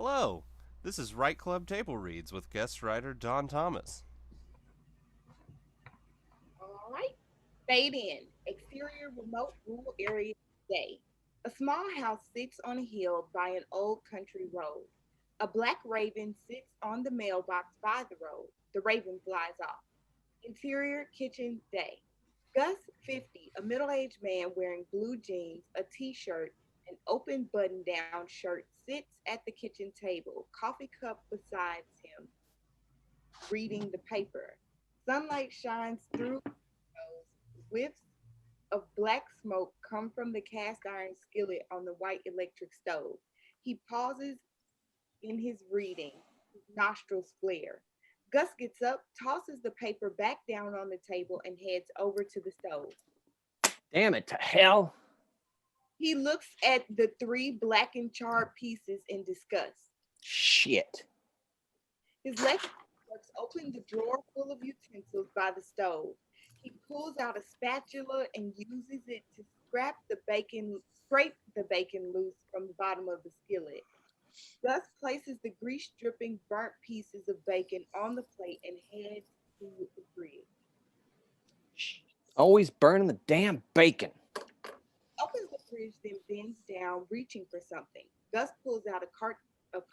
Hello, this is Right Club Table Reads with guest writer Don Thomas. All right. Fade in. Exterior remote rural area day. A small house sits on a hill by an old country road. A black raven sits on the mailbox by the road. The raven flies off. Interior kitchen day. Gus, 50, a middle aged man wearing blue jeans, a t shirt, an open button down shirt, sits at the kitchen table, coffee cup beside him, reading the paper. Sunlight shines through windows. Whiffs of black smoke come from the cast iron skillet on the white electric stove. He pauses in his reading, his nostrils flare. Gus gets up, tosses the paper back down on the table, and heads over to the stove. Damn it to hell. He looks at the three black and charred pieces in disgust. Shit. His left works open the drawer full of utensils by the stove. He pulls out a spatula and uses it to scrape the bacon loose from the bottom of the skillet. Gus places the grease dripping burnt pieces of bacon on the plate and heads to the fridge. Always burning the damn bacon. Opens the fridge, then bends down, reaching for something. Gus pulls out a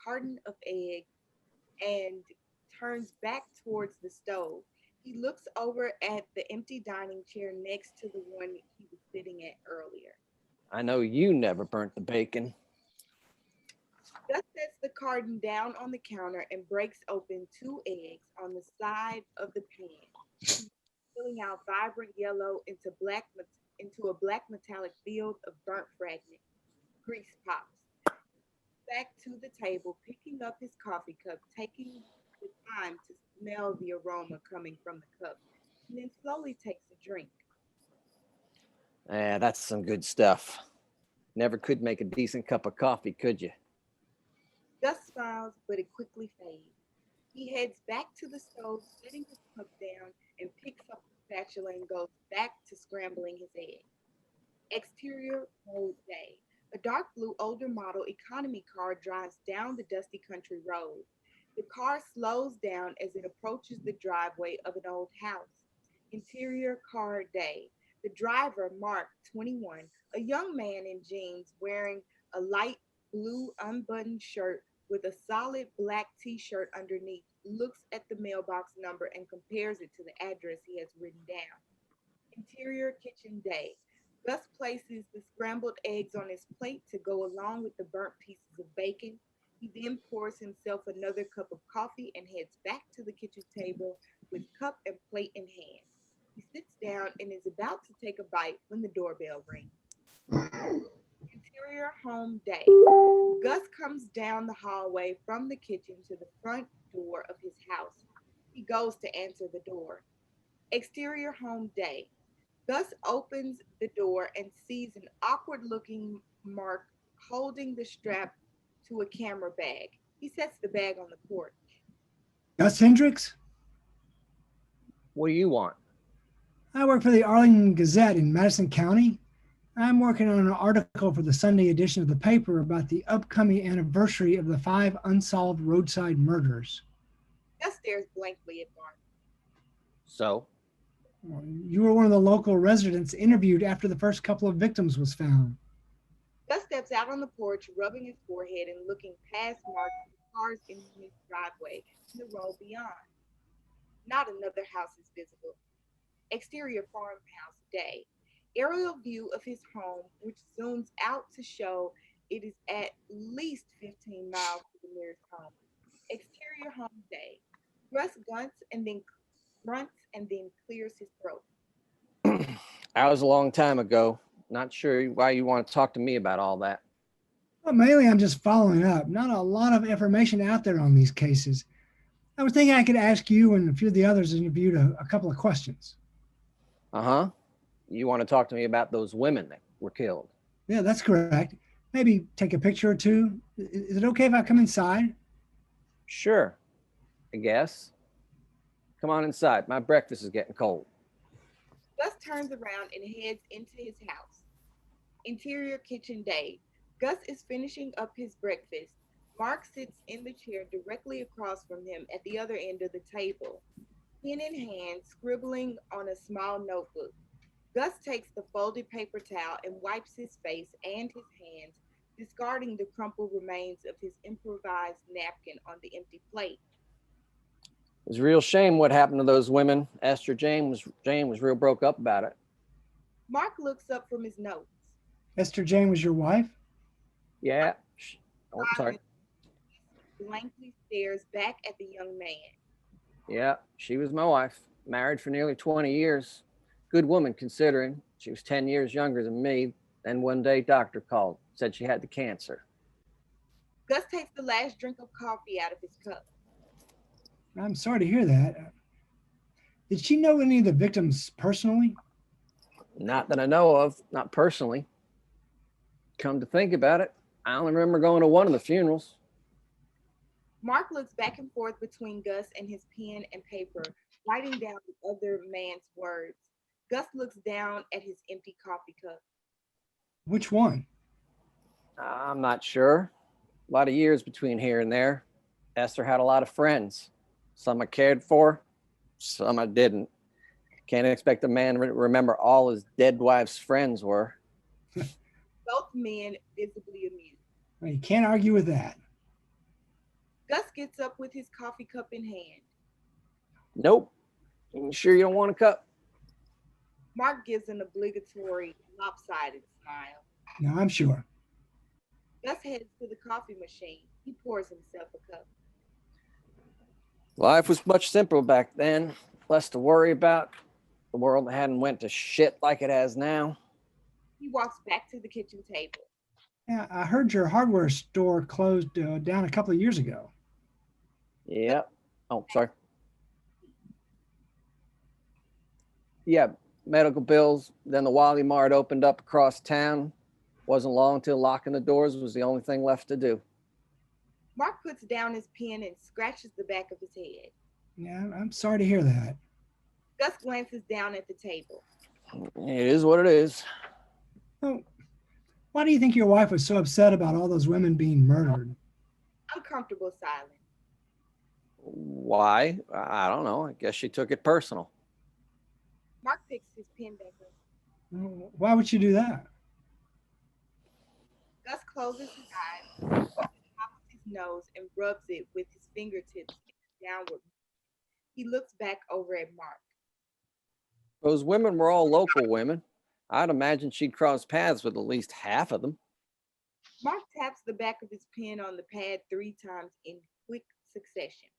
carton of eggs and turns back towards the stove. He looks over at the empty dining chair next to the one he was sitting at earlier. I know you never burnt the bacon. Gus sets the carton down on the counter and breaks open two eggs on the side of the pan, filling out vibrant yellow into a black metallic field of burnt fragments. Grease pops. Back to the table, picking up his coffee cup, taking the time to smell the aroma coming from the cup, and then slowly takes a drink. That's some good stuff. Never could make a decent cup of coffee, could you? Gus smiles, but it quickly fades. He heads back to the stove, setting his cup down, and picks up the spatula and goes back to scrambling his eggs. Exterior road day. A dark blue older model economy car drives down the dusty country road. The car slows down as it approaches the driveway of an old house. Interior car day. The driver, Mark, 21, a young man in jeans wearing a light blue unbuttoned shirt with a solid black t shirt underneath, looks at the mailbox number and compares it to the address he has written down. Interior kitchen day. Gus places the scrambled eggs on his plate to go along with the burnt pieces of bacon. He then pours himself another cup of coffee and heads back to the kitchen table with cup and plate in hand. He sits down and is about to take a bite when the doorbell rings. Interior home day. Gus comes down the hallway from the kitchen to the front door of his house. He goes to answer the door. Exterior home day. Gus opens the door and sees an awkward looking Mark holding the strap to a camera bag. He sets the bag on the porch. Gus Hendricks? What do you want? I work for the Arlington Gazette in Madison County. I'm working on an article for the Sunday edition of the paper about the upcoming anniversary of the 5 unsolved roadside murders. Gus stares blankly at Mark. So? You were one of the local residents interviewed after the first couple of victims was found. Gus steps out on the porch, rubbing his forehead and looking past Mark to the cars in his driveway and the road beyond. Not another house is visible. Exterior farmhouse day. Aerial view of his home, which zooms out to show it is at least 15 miles to the nearest home. Exterior home day. Russ grunts and then clears his throat. That was a long time ago. Not sure why you want to talk to me about all that. Well, mainly I'm just following up. Not a lot of information out there on these cases. I was thinking I could ask you and a few of the others interviewed a couple of questions. Uh-huh. You want to talk to me about those women that were killed? Yeah, that's correct. Maybe take a picture or two. Is it okay if I come inside? Sure, I guess. Come on inside. My breakfast is getting cold. Gus turns around and heads into his house. Interior kitchen day. Gus is finishing up his breakfast. Mark sits in the chair directly across from him at the other end of the table, pen in hand, scribbling on a small notebook. Gus takes the folded paper towel and wipes his face and his hands, discarding the crumpled remains of his improvised napkin on the empty plate. It was a real shame what happened to those women. Jane was real broke up about it. Mark looks up from his notes. Esther Jane was your wife? Yeah. Oh, sorry. Blankly stares back at the young man. Yeah, she was my wife. Married for nearly 20 years. Good woman considering. She was 10 years younger than me. Then one day, doctor called, said she had the cancer. Gus takes the last drink of coffee out of his cup. I'm sorry to hear that. Did she know any of the victims personally? Not that I know of, not personally. Come to think about it, I only remember going to one of the funerals. Mark looks back and forth between Gus and his pen and paper, writing down the other man's words. Gus looks down at his empty coffee cup. Which one? I'm not sure. A lot of years between here and there. Esther had a lot of friends. Some I cared for, some I didn't. Can't expect a man to remember all his dead wife's friends were. Both men visibly amused. Well, you can't argue with that. Gus gets up with his coffee cup in hand. Nope. You sure you don't want a cup? Mark gives an obligatory lopsided smile. No, I'm sure. Gus heads to the coffee machine. He pours himself a cup. Life was much simpler back then. Less to worry about. The world hadn't went to shit like it has now. He walks back to the kitchen table. Yeah, I heard your hardware store closed down a couple of years ago. Yeah. Oh, sorry. Yeah, medical bills. Then the Wally Mart opened up across town. Wasn't long until locking the doors was the only thing left to do. Mark puts down his pen and scratches the back of his head. Yeah, I'm sorry to hear that. Gus glances down at the table. It is what it is. Oh, why do you think your wife was so upset about all those women being murdered? Uncomfortable silence. Why? I don't know. I guess she took it personal. Mark picks his pen back up. Why would you do that? Gus closes his eyes, pops his nose, and rubs it with his fingertips downward. He looks back over at Mark. Those women were all local women. I'd imagine she'd cross paths with at least half of them. Mark taps the back of his pen on the pad 3 times in quick succession.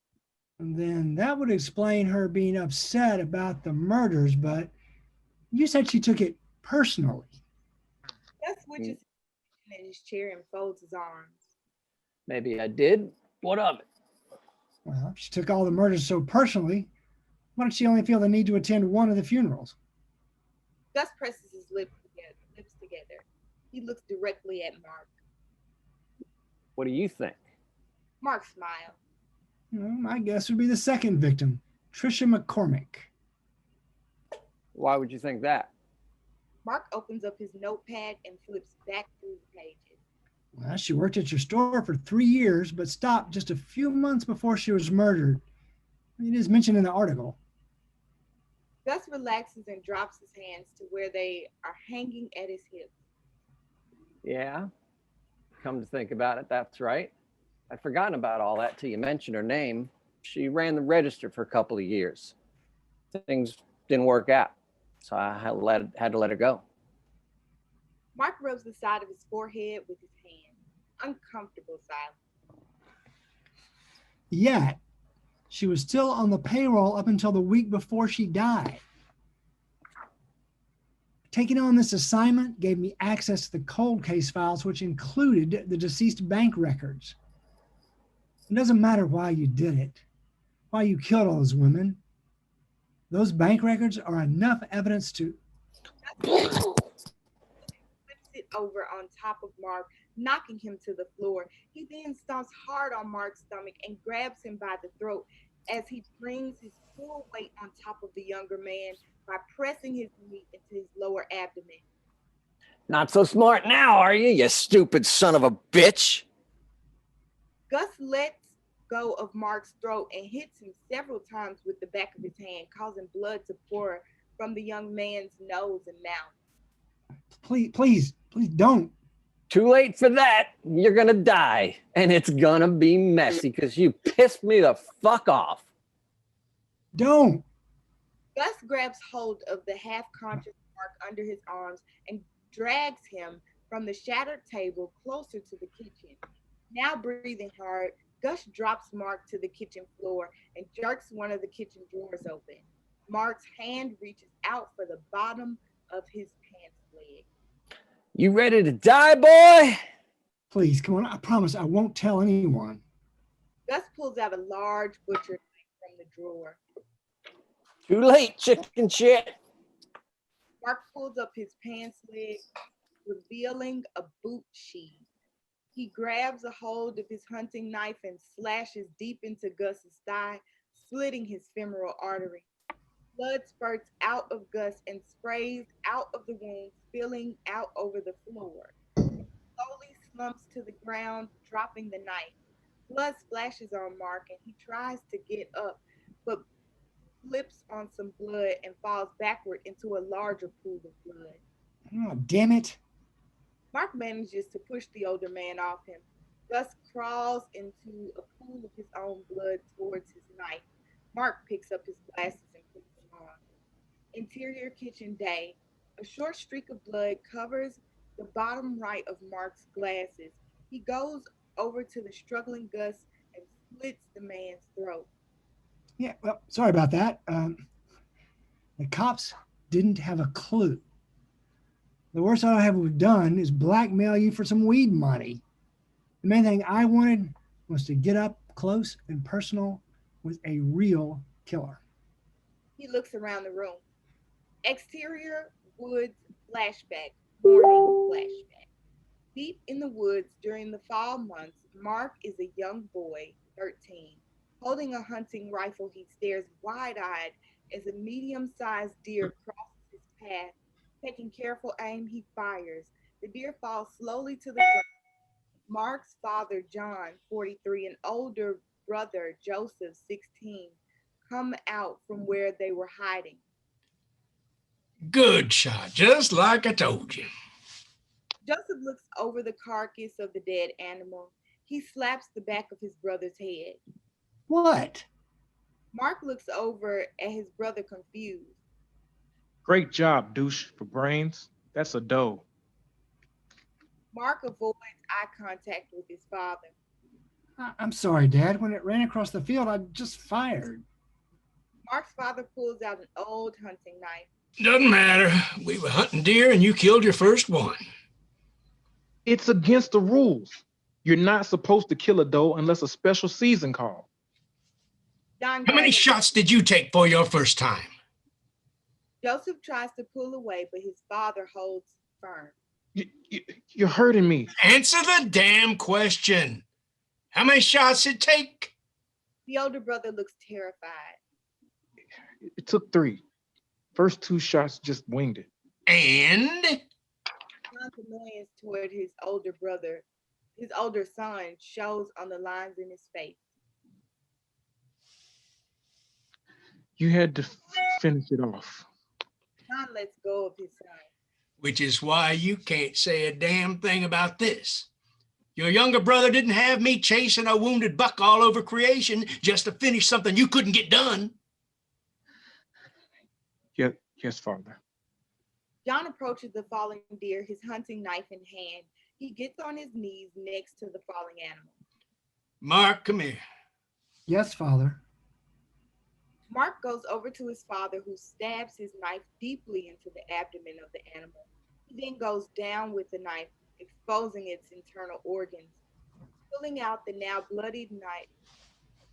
And then that would explain her being upset about the murders, but you said she took it personally. Gus switches in his chair and folds his arms. Maybe I did. What of it? Well, if she took all the murders so personally, why did she only feel the need to attend one of the funerals? Gus presses his lips together. He looks directly at Mark. What do you think? Mark smiled. My guess would be the second victim, Trisha McCormick. Why would you think that? Mark opens up his notepad and flips back through the pages. Well, she worked at your store for 3 years, but stopped just a few months before she was murdered. It is mentioned in the article. Gus relaxes and drops his hands to where they are hanging at his hips. Yeah. Come to think about it, that's right. I'd forgotten about all that till you mentioned her name. She ran the register for a couple of years. Things didn't work out, so I had to let her go. Mark rubs the side of his forehead with his hand. Uncomfortable silence. Yet, she was still on the payroll up until the week before she died. Taking on this assignment gave me access to the cold case files, which included the deceased bank records. It doesn't matter why you did it, why you killed all those women. Those bank records are enough evidence to Flips it over on top of Mark, knocking him to the floor. He then stomps hard on Mark's stomach and grabs him by the throat as he brings his full weight on top of the younger man by pressing his knee into his lower abdomen. Not so smart now, are you, you stupid son of a bitch? lets go of Mark's throat and hits him several times with the back of his hand, causing blood to pour from the young man's nose and mouth. Please don't. Too late for that. You're gonna die. And it's gonna be messy because you pissed me the fuck off. Don't. Gus grabs hold of the half-conscious Mark under his arms and drags him from the shattered table closer to the kitchen. Now breathing hard, Gus drops Mark to the kitchen floor and jerks one of the kitchen drawers open. Mark's hand reaches out for the bottom of his pants leg. You ready to die, boy? Please, come on. I promise I won't tell anyone. Gus pulls out a large butcher knife from the drawer. Too late, chicken shit. Mark pulls up his pants leg, revealing a boot sheath. He grabs a hold of his hunting knife and slashes deep into Gus's thigh, splitting his femoral artery. Blood spurts out of Gus and sprays out of the wound, spilling out over the floor. He slowly slumps to the ground, dropping the knife. Blood splashes on Mark and he tries to get up, but slips on some blood and falls backward into a larger pool of blood. Oh, damn it. Mark manages to push the older man off him. Gus crawls into a pool of his own blood towards his knife. Mark picks up his glasses and puts them on. Interior kitchen day. A short streak of blood covers the bottom right of Mark's glasses. He goes over to the struggling Gus and slits the man's throat. Yeah, well, sorry about that. The cops didn't have a clue. The worst I have done is blackmail you for some weed money. The main thing I wanted was to get up close and personal with a real killer. He looks around the room. Exterior woods flashback, morning flashback. Deep in the woods during the fall months, Mark is a young boy, 13. Holding a hunting rifle, he stares wide-eyed as a medium-sized deer crosses his path. Taking careful aim, he fires. The deer falls slowly to the ground. Mark's father, John, 43, and older brother, Joseph, 16, come out from where they were hiding. Good shot, just like I told you. Joseph looks over the carcass of the dead animal. He slaps the back of his brother's head. What? Mark looks over at his brother confused. Great job, douche, for brains. That's a doe. Mark avoids eye contact with his father. I'm sorry, Dad. When it ran across the field, I just fired. Mark's father pulls out an old hunting knife. Doesn't matter. We were hunting deer and you killed your first one. It's against the rules. You're not supposed to kill a doe unless a special season call. John How many grabs- shots did you take for your first time? Joseph tries to pull away, but his father holds firm. You're hurting me. Answer the damn question. How many shots did it take? The older brother looks terrified. It took 3. First 2 shots just winged it. And John's annoyance toward his older son, shows on the lines in his face. You had to finish it off. John lets go of his son. which is why you can't say a damn thing about this. Your younger brother didn't have me chasing a wounded buck all over creation just to finish something you couldn't get done. Yes, Father. John approaches the falling deer, his hunting knife in hand. He gets on his knees next to the falling animal. Mark, come here. Yes, Father. Mark goes over to his father, who stabs his knife deeply into the abdomen of the animal. He then goes down with the knife, exposing its internal organs. Pulling out the now bloodied knife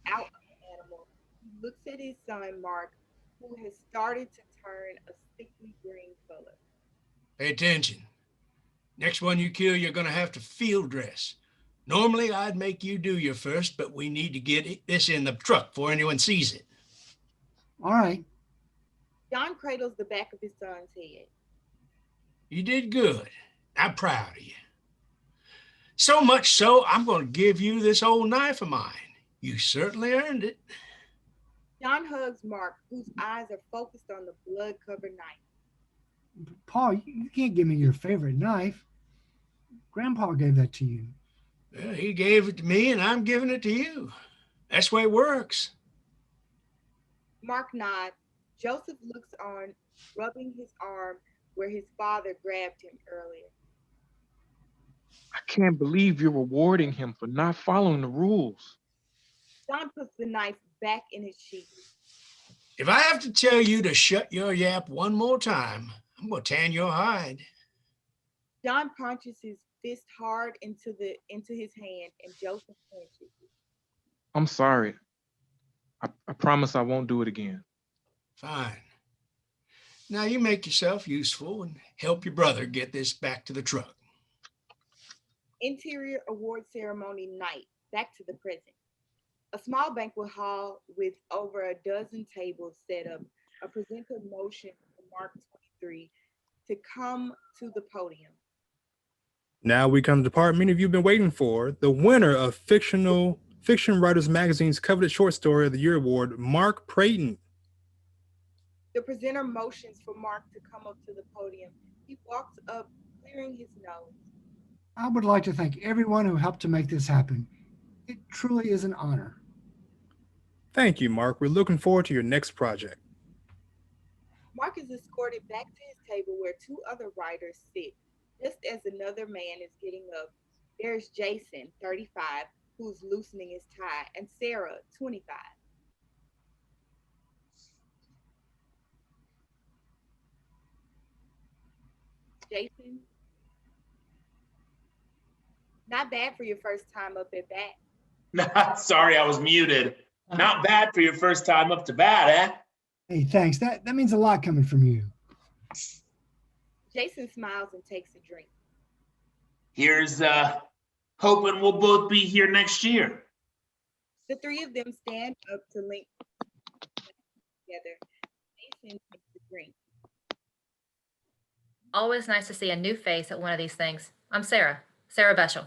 out of the animal, he looks at his son, Mark, who has started to turn a sickly green color. Pay attention. Next one you kill, you're going to have to field dress. Normally, I'd make you do your first, but we need to get this in the truck before anyone sees it. All right. John cradles the back of his son's head. You did good. I'm proud of you. So much so, I'm going to give you this old knife of mine. You certainly earned it. John hugs Mark, whose eyes are focused on the blood-covered knife. Paul, you can't give me your favorite knife. Grandpa gave that to you. Well, he gave it to me, and I'm giving it to you. That's the way it works. Mark nods. Joseph looks on, rubbing his arm where his father grabbed him earlier. I can't believe you're rewarding him for not following the rules. John puts the knife back in his sheath. If I have to tell you to shut your yap one more time, I'm going to tan your hide. John punches his fist hard into his hand, and Joseph flinches. I'm sorry. I promise I won't do it again. Fine. Now you make yourself useful and help your brother get this back to the truck. Interior award ceremony night, back to the present. A small banquet hall with over a dozen tables set up. A presenter motion for Mark 23 to come to the podium. Now we come to the part many of you have been waiting for, the winner of Fiction Writers Magazine's coveted short story of the year award, Mark Prayton. The presenter motions for Mark to come up to the podium. He walks up, clearing his nose. I would like to thank everyone who helped to make this happen. It truly is an honor. Thank you, Mark. We're looking forward to your next project. Mark is escorted back to his table where two other writers sit. Just as another man is getting up, there's Jason, 35, who's loosening his tie, and Sarah, 25. Jason, not bad for your first time up at bat. Sorry, I was muted. Not bad for your first time up to bat, eh? Hey, thanks. That means a lot coming from you. Jason smiles and takes a drink. Here's hoping we'll both be here next year. The three of them stand up to link together. Jason takes a drink. Always nice to see a new face at one of these things. I'm Sarah Beshel.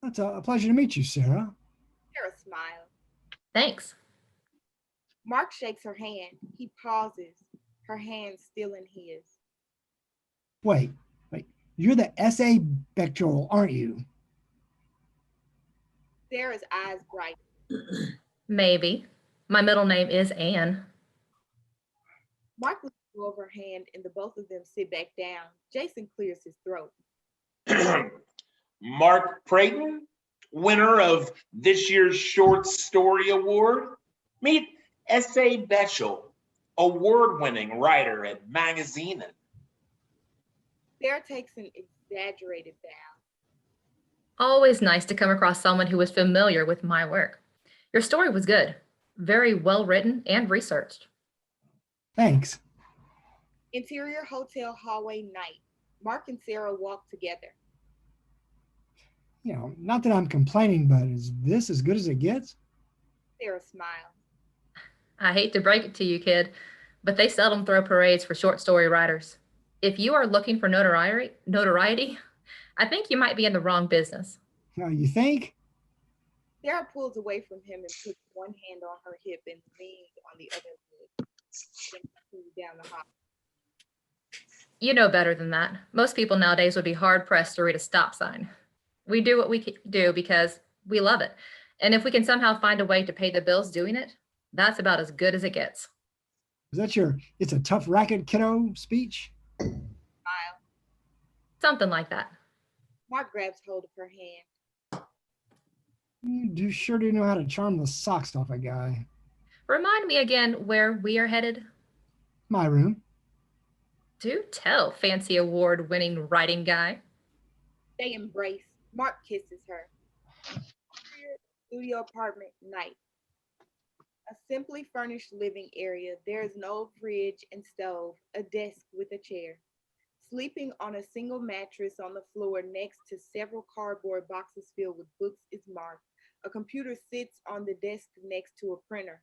It's a pleasure to meet you, Sarah. Sarah smiles. Thanks. Mark shakes her hand. He pauses, her hand still in his. Wait. You're the S.A. Bechtel, aren't you? Sarah's eyes brighten. Maybe. My middle name is Anne. Mark lets go of her hand and the both of them sit back down. Jason clears his throat. Mark Prayton, winner of this year's short story award. Meet S.A. Bechel, award-winning writer at Magazine. Sarah takes an exaggerated bow. Always nice to come across someone who was familiar with my work. Your story was good, very well written and researched. Thanks. Interior hotel hallway night. Mark and Sarah walk together. You know, not that I'm complaining, but is this as good as it gets? Sarah smiles. I hate to break it to you, kid, but they seldom throw parades for short story writers. If you are looking for notoriety, I think you might be in the wrong business. You think? Sarah pulls away from him and puts one hand on her hip and leans on the other leg. Then down the hall. You know better than that. Most people nowadays would be hard-pressed to read a stop sign. We do what we do because we love it. And if we can somehow find a way to pay the bills doing it, that's about as good as it gets. Is that your "it's a tough racket, kiddo" speech? Smile. Something like that. Mark grabs hold of her hand. You sure do know how to charm the socks off a guy. Remind me again where we are headed. My room. Do tell, fancy award-winning writing guy. They embrace. Mark kisses her. Studio apartment night. A simply furnished living area. There is no fridge and stove, a desk with a chair. Sleeping on a single mattress on the floor next to several cardboard boxes filled with books is Mark. A computer sits on the desk next to a printer.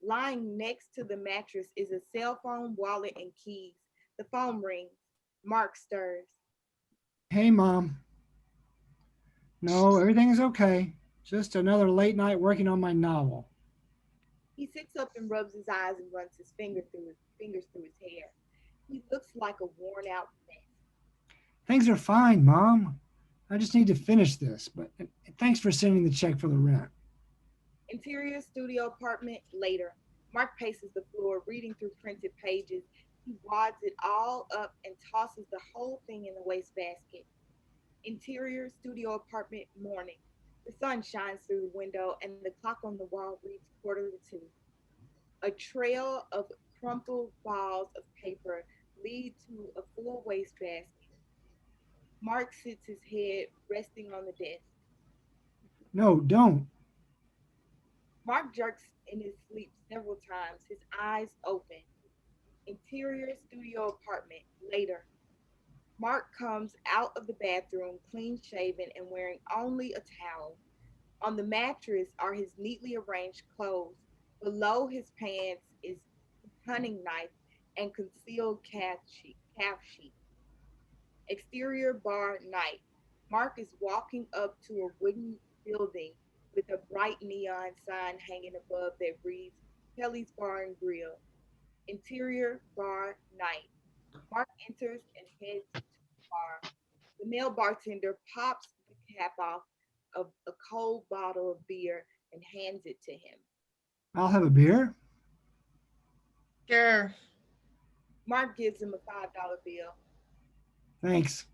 Lying next to the mattress is a cell phone, wallet, and keys. The phone rings. Mark stirs. Hey, Mom. No, everything is okay. Just another late night working on my novel. He sits up and rubs his eyes and runs his fingers through his hair. He looks like a worn out mess. Things are fine, Mom. I just need to finish this, but thanks for sending the check for the rent. Interior studio apartment later. Mark paces the floor, reading through printed pages. He wads it all up and tosses the whole thing in the wastebasket. Interior studio apartment morning. The sun shines through the window and the clock on the wall reads 1:45. A trail of crumpled balls of paper lead to a full wastebasket. Mark sits his head resting on the desk. No, don't. Mark jerks in his sleep several times, his eyes open. Interior studio apartment later. Mark comes out of the bathroom clean shaven and wearing only a towel. On the mattress are his neatly arranged clothes. Below his pants is his hunting knife and concealed calf sheet. Exterior bar night. Mark is walking up to a wooden building with a bright neon sign hanging above that reads Kelly's Bar and Grill. Interior bar night. Mark enters and heads to the bar. The male bartender pops the cap off of a cold bottle of beer and hands it to him. I'll have a beer. Sure. Mark gives him a $5 bill. Thanks.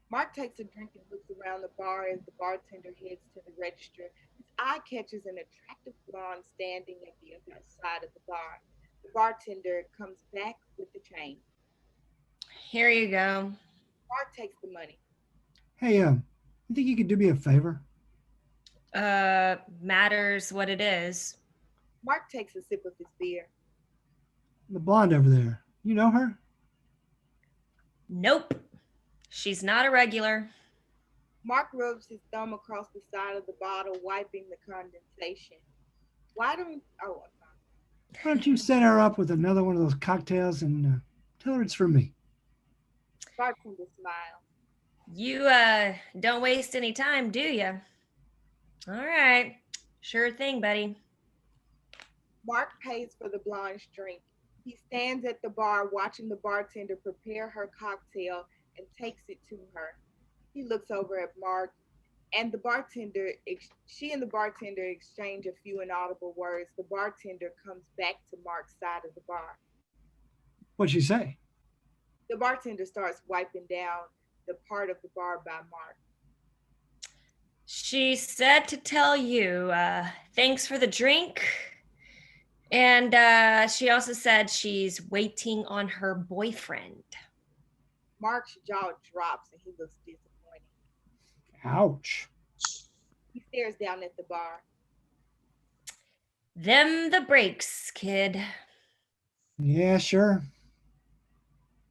Mark takes a drink and looks around the bar as the bartender heads to the register. His eye catches an attractive blonde standing at the other side of the bar. The bartender comes back with the change. Here you go. Mark takes the money. Hey, you think you could do me a favor? Matters what it is. Mark takes a sip of his beer. The blonde over there. You know her? Nope. She's not a regular. Mark rubs his thumb across the side of the bottle, wiping the condensation. Why don't... Oh, I'm fine. Why don't you set her up with another one of those cocktails and tell her it's for me? Bartender smiles. You don't waste any time, do you? All right. Sure thing, buddy. Mark pays for the blonde's drink. He stands at the bar watching the bartender prepare her cocktail and takes it to her. He looks over at Mark and the bartender. She and the bartender exchange a few inaudible words. The bartender comes back to Mark's side of the bar. What'd she say? The bartender starts wiping down the part of the bar by Mark. She said to tell you, thanks for the drink. And she also said she's waiting on her boyfriend. Mark's jaw drops and he looks disappointed. Ouch. He stares down at the bar. Them the breaks, kid. Yeah, sure.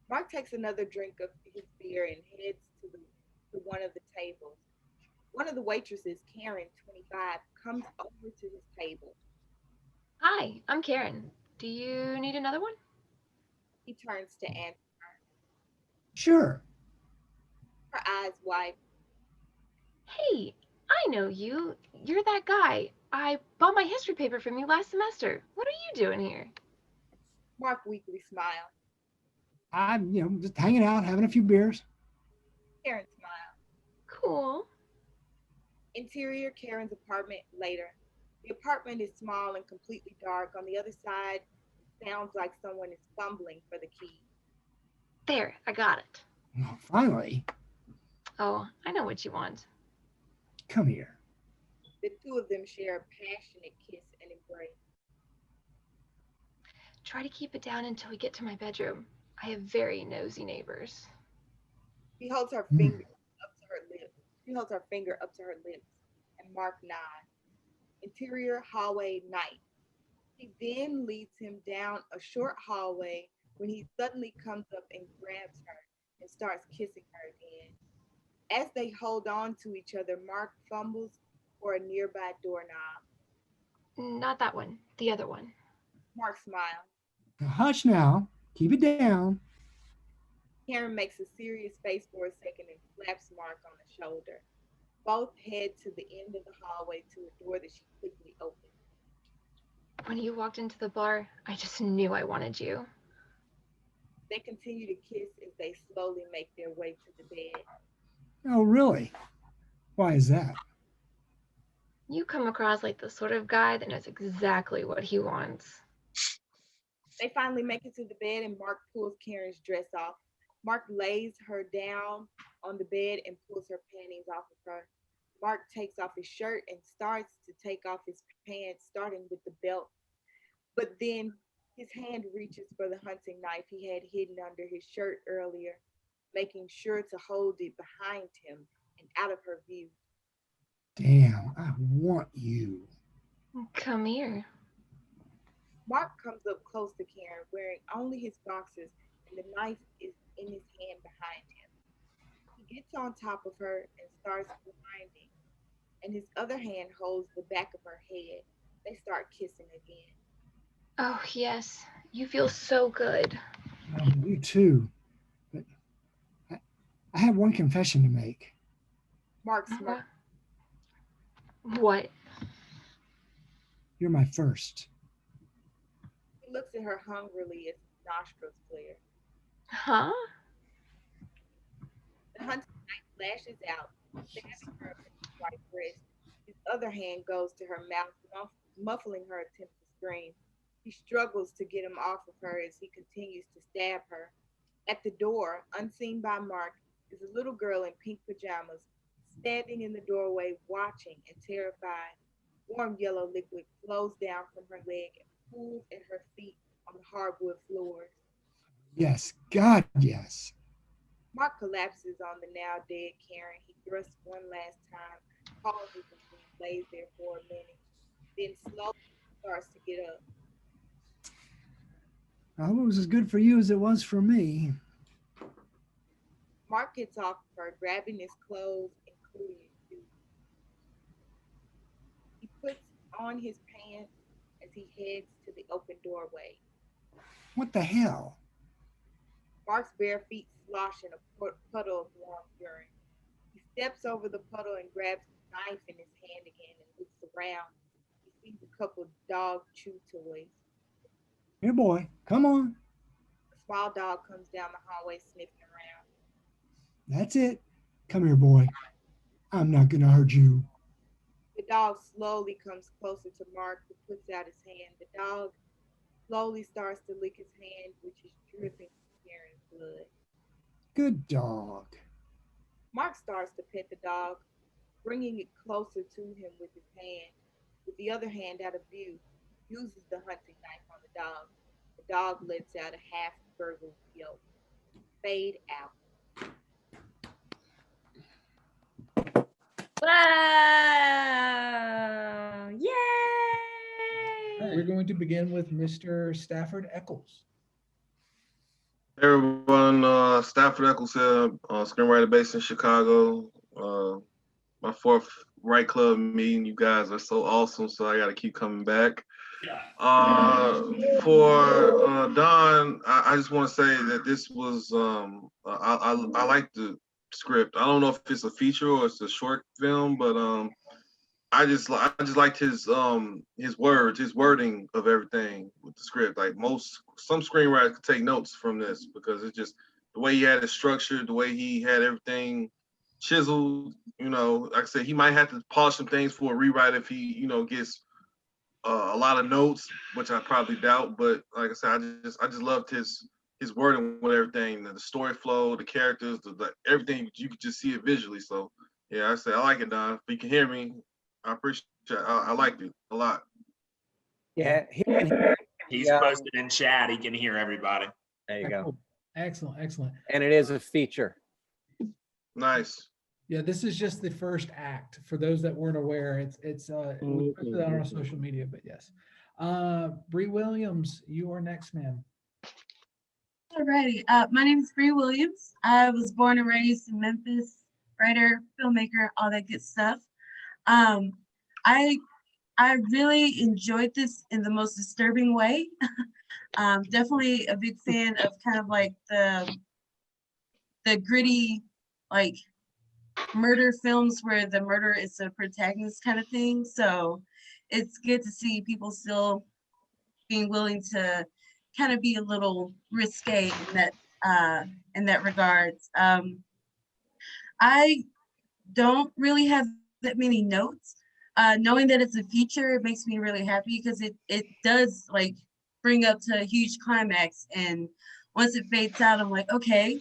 Mark takes another drink of his beer and heads to one of the tables. One of the waitresses, Karen, 25, comes over to his table. Hi, I'm Karen. Do you need another one? He turns to answer her. Sure. Her eyes wide. Hey, I know you. You're that guy. I bought my history paper from you last semester. What are you doing here? Mark weakly smiles. I'm, just hanging out, having a few beers. Karen smiles. Cool. Interior Karen's apartment later. The apartment is small and completely dark. On the other side, it sounds like someone is fumbling for the key. There, I got it. Oh, finally. Oh, I know what you want. Come here. The two of them share a passionate kiss and embrace. Try to keep it down until we get to my bedroom. I have very nosy neighbors. He holds her finger up to her lips. She holds her finger up to her lips, and Mark nods. Interior hallway night. He then leads him down a short hallway when he suddenly comes up and grabs her and starts kissing her again. As they hold on to each other, Mark fumbles for a nearby doorknob. Not that one, the other one. Mark smiles. Now, hush now. Keep it down. Karen makes a serious face for a second and slaps Mark on the shoulder. Both head to the end of the hallway to a door that she quickly opens. When you walked into the bar, I just knew I wanted you. They continue to kiss as they slowly make their way to the bed. Oh, really? Why is that? You come across like the sort of guy that knows exactly what he wants. They finally make it to the bed and Mark pulls Karen's dress off. Mark lays her down on the bed and pulls her panties off of her. Mark takes off his shirt and starts to take off his pants, starting with the belt. But then his hand reaches for the hunting knife he had hidden under his shirt earlier, making sure to hold it behind him and out of her view. Damn, I want you. Come here. Mark comes up close to Karen, wearing only his boxers, and the knife is in his hand behind him. He gets on top of her and starts grinding, and his other hand holds the back of her head. They start kissing again. Oh, yes. You feel so good. You too. But I have one confession to make. Mark smirks. What? You're my first. He looks at her hungrily as his nostrils flare. Huh? The hunting knife lashes out, stabbing her in the right wrist. His other hand goes to her mouth, muffling her attempt to scream. He struggles to get him off of her as he continues to stab her. At the door, unseen by Mark, is a little girl in pink pajamas, standing in the doorway, watching and terrified. Warm yellow liquid flows down from her leg and pools at her feet on the hardwood floors. Yes, God, yes. Mark collapses on the now dead Karen. He thrusts one last time, pauses and lays there for a minute, then slowly starts to get up. I hope it was as good for you as it was for me. Mark gets off of her, grabbing his clothes, including his shoes. He puts on his pants as he heads to the open doorway. What the hell? Mark's bare feet slosh in a puddle of warm urine. He steps over the puddle and grabs the knife in his hand again and looks around. He sees a couple of dog chew toys. Here, boy, come on. A small dog comes down the hallway sniffing around. That's it. Come here, boy. I'm not gonna hurt you. The dog slowly comes closer to Mark, who puts out his hand. The dog slowly starts to lick his hand, which is dripping with Karen's blood. Good dog. Mark starts to pet the dog, bringing it closer to him with his hand. With the other hand out of view, uses the hunting knife on the dog. The dog lets out a half-gurgled yelp. Fade out. Wow! Yay! We're going to begin with Mr. Stafford Eccles. Hey everyone, Stafford Eccles here, screenwriter based in Chicago. My fourth Right Club meeting. You guys are so awesome, so I got to keep coming back. For Don, I just want to say that this was I like the script. I don't know if it's a feature or it's a short film, but I just liked his words, his wording of everything with the script. Like some screenwriters could take notes from this because it's just the way he had it structured, the way he had everything chiseled. You know, like I said, he might have to polish some things for a rewrite if he, gets a lot of notes, which I probably doubt. But like I said, I just loved his wording with everything, the story flow, the characters, the everything. You could just see it visually. So yeah, I say I like it, Don. If you can hear me, I appreciate it. I liked it a lot. Yeah, He's posted in chat. He can hear everybody. There you go. Excellent, excellent. And it is a feature. Nice. Yeah, this is just the first act. For those that weren't aware, it's we posted that on our social media, but yes. Bree Williams, you are next, ma'am. Alrighty. My name is Bree Williams. I was born and raised in Memphis, writer, filmmaker, all that good stuff. I really enjoyed this in the most disturbing way. Definitely a big fan of kind of like the gritty, like murder films where the murder is the protagonist kind of thing. So it's good to see people still being willing to kind of be a little risque in that regards. I don't really have that many notes. Knowing that it's a feature, it makes me really happy because it does like bring up to a huge climax. And once it fades out, I'm like, okay,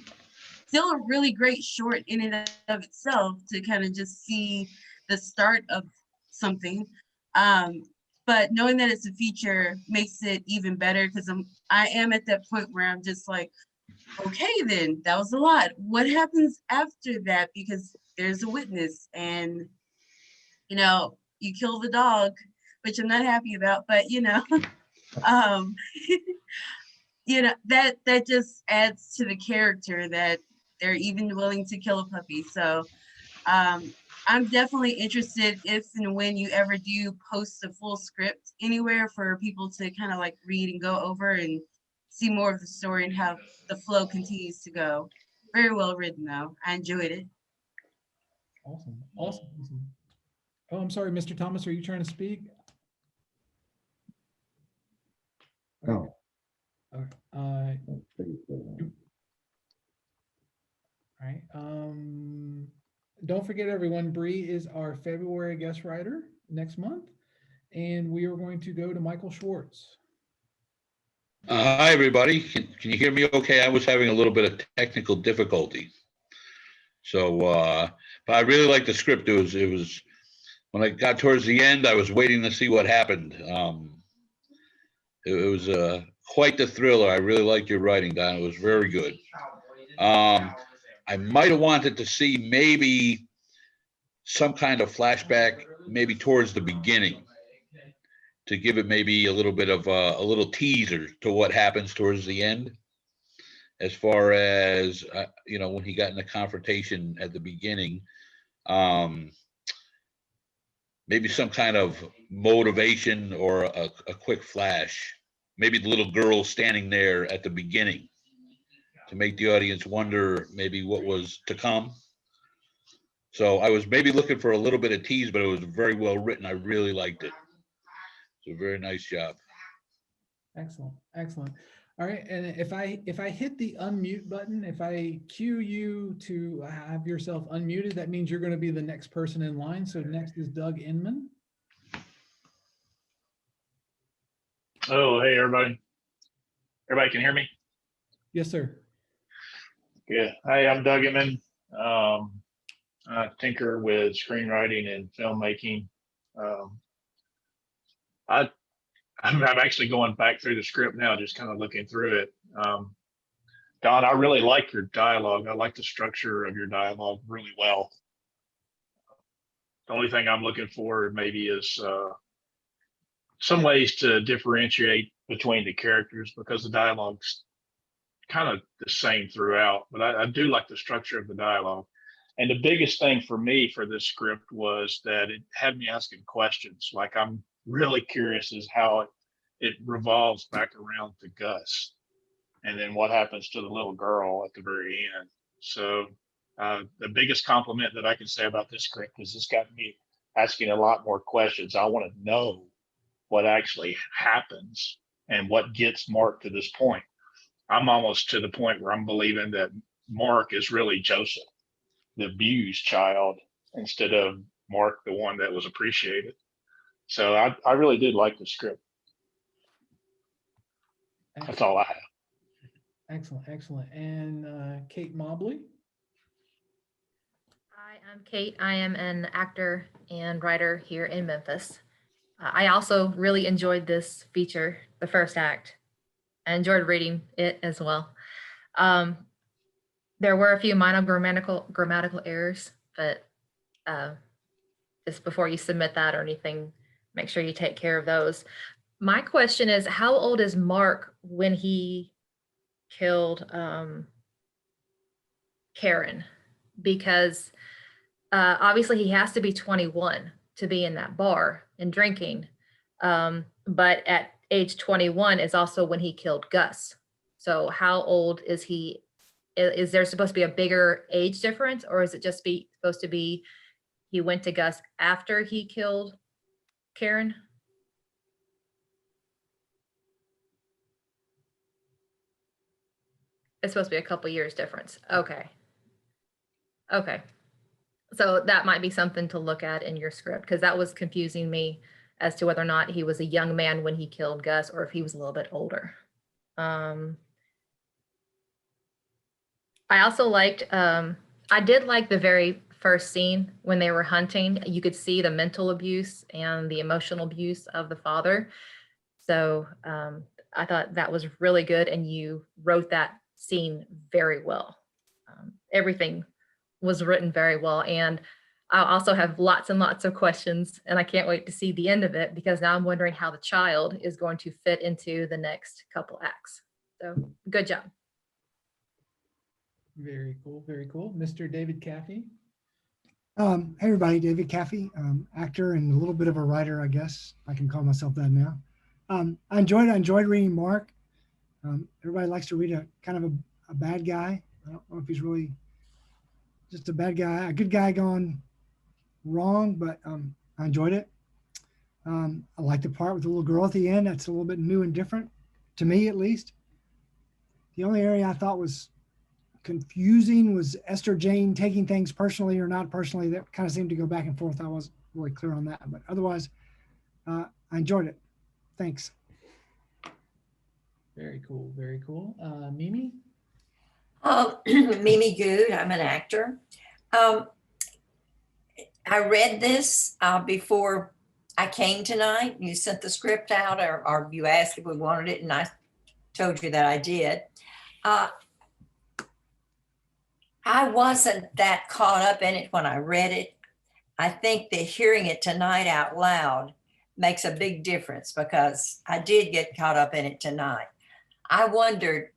still a really great short in and of itself to kind of just see the start of something. But knowing that it's a feature makes it even better because I am at that point where I'm just like, okay, then that was a lot. What happens after that? Because there's a witness and, you know, you kill the dog, which I'm not happy about, but you know, you know, that just adds to the character that they're even willing to kill a puppy. So I'm definitely interested if and when you ever do post a full script anywhere for people to kind of like read and go over and see more of the story and how the flow continues to go. Very well written though. I enjoyed it. Awesome. Oh, I'm sorry, Mr. Thomas, are you trying to speak? No. All right. All right. Don't forget, everyone, Bree is our February guest writer next month, and we are going to go to Michael Schwartz. Hi, everybody. Can you hear me okay? I was having a little bit of technical difficulty. So, but I really liked the script. It was when I got towards the end, I was waiting to see what happened. It was quite the thriller. I really liked your writing, Don. It was very good. I might have wanted to see maybe some kind of flashback, maybe towards the beginning, to give it maybe a little bit of a little teaser to what happens towards the end, as far as you know, when he got in the confrontation at the beginning. Maybe some kind of motivation or a quick flash. Maybe the little girl standing there at the beginning to make the audience wonder maybe what was to come. So I was maybe looking for a little bit of tease, but it was very well written. I really liked it. It's a very nice job. Excellent. All right, and if I hit the unmute button, if I cue you to have yourself unmuted, that means you're going to be the next person in line. So next is Doug Inman. Oh, hey, everybody. Everybody can hear me? Yes, sir. Yeah. Hi, I'm Doug Inman. I tinker with screenwriting and filmmaking. I'm actually going back through the script now, just kind of looking through it. Don, I really like your dialogue. I like the structure of your dialogue really well. The only thing I'm looking for maybe is some ways to differentiate between the characters, because the dialogue's kind of the same throughout, but I do like the structure of the dialogue. And the biggest thing for me for this script was that it had me asking questions. Like, I'm really curious as how it revolves back around to Gus, and then what happens to the little girl at the very end. So the biggest compliment that I can say about this script is it's got me asking a lot more questions. I want to know what actually happens and what gets Mark to this point. I'm almost to the point where I'm believing that Mark is really Joseph, the abused child, instead of Mark, the one that was appreciated. So I really did like the script. That's all I have. Excellent. And Kate Mobley. Hi, I'm Kate. I am an actor and writer here in Memphis. I also really enjoyed this feature, the first act. I enjoyed reading it as well. There were a few minor grammatical errors, but just before you submit that or anything, make sure you take care of those. My question is, how old is Mark when he killed Karen? Because obviously he has to be 21 to be in that bar and drinking. But at age 21 is also when he killed Gus. So how old is he Is there supposed to be a bigger age difference, or is it just supposed to be he went to Gus after he killed Karen? It's supposed to be a couple years difference. Okay. Okay. So that might be something to look at in your script, because that was confusing me as to whether or not he was a young man when he killed Gus or if he was a little bit older. I also liked, I did like the very first scene when they were hunting. You could see the mental abuse and the emotional abuse of the father. So I thought that was really good, and you wrote that scene very well. Everything was written very well, and I also have lots and lots of questions, and I can't wait to see the end of it, because now I'm wondering how the child is going to fit into the next couple acts. So good job. Very cool. Very cool. Mr. David Caffey. Hey everybody, David Caffey, actor and a little bit of a writer, I guess I can call myself that now. I enjoyed reading Mark. Everybody likes to read a kind of a bad guy. I don't know if he's really just a bad guy, a good guy gone wrong, but I enjoyed it. I like the part with the little girl at the end. That's a little bit new and different, to me at least. The only area I thought was confusing was Esther Jane taking things personally or not personally. That kind of seemed to go back and forth. I wasn't really clear on that, but otherwise, I enjoyed it. Thanks. Very cool. Very cool. Mimi? Mimi Good. I'm an actor. I read this before I came tonight. You sent the script out, or you asked if we wanted it, and I told you that I did. I wasn't that caught up in it when I read it. I think that hearing it tonight out loud makes a big difference, because I did get caught up in it tonight. I wondered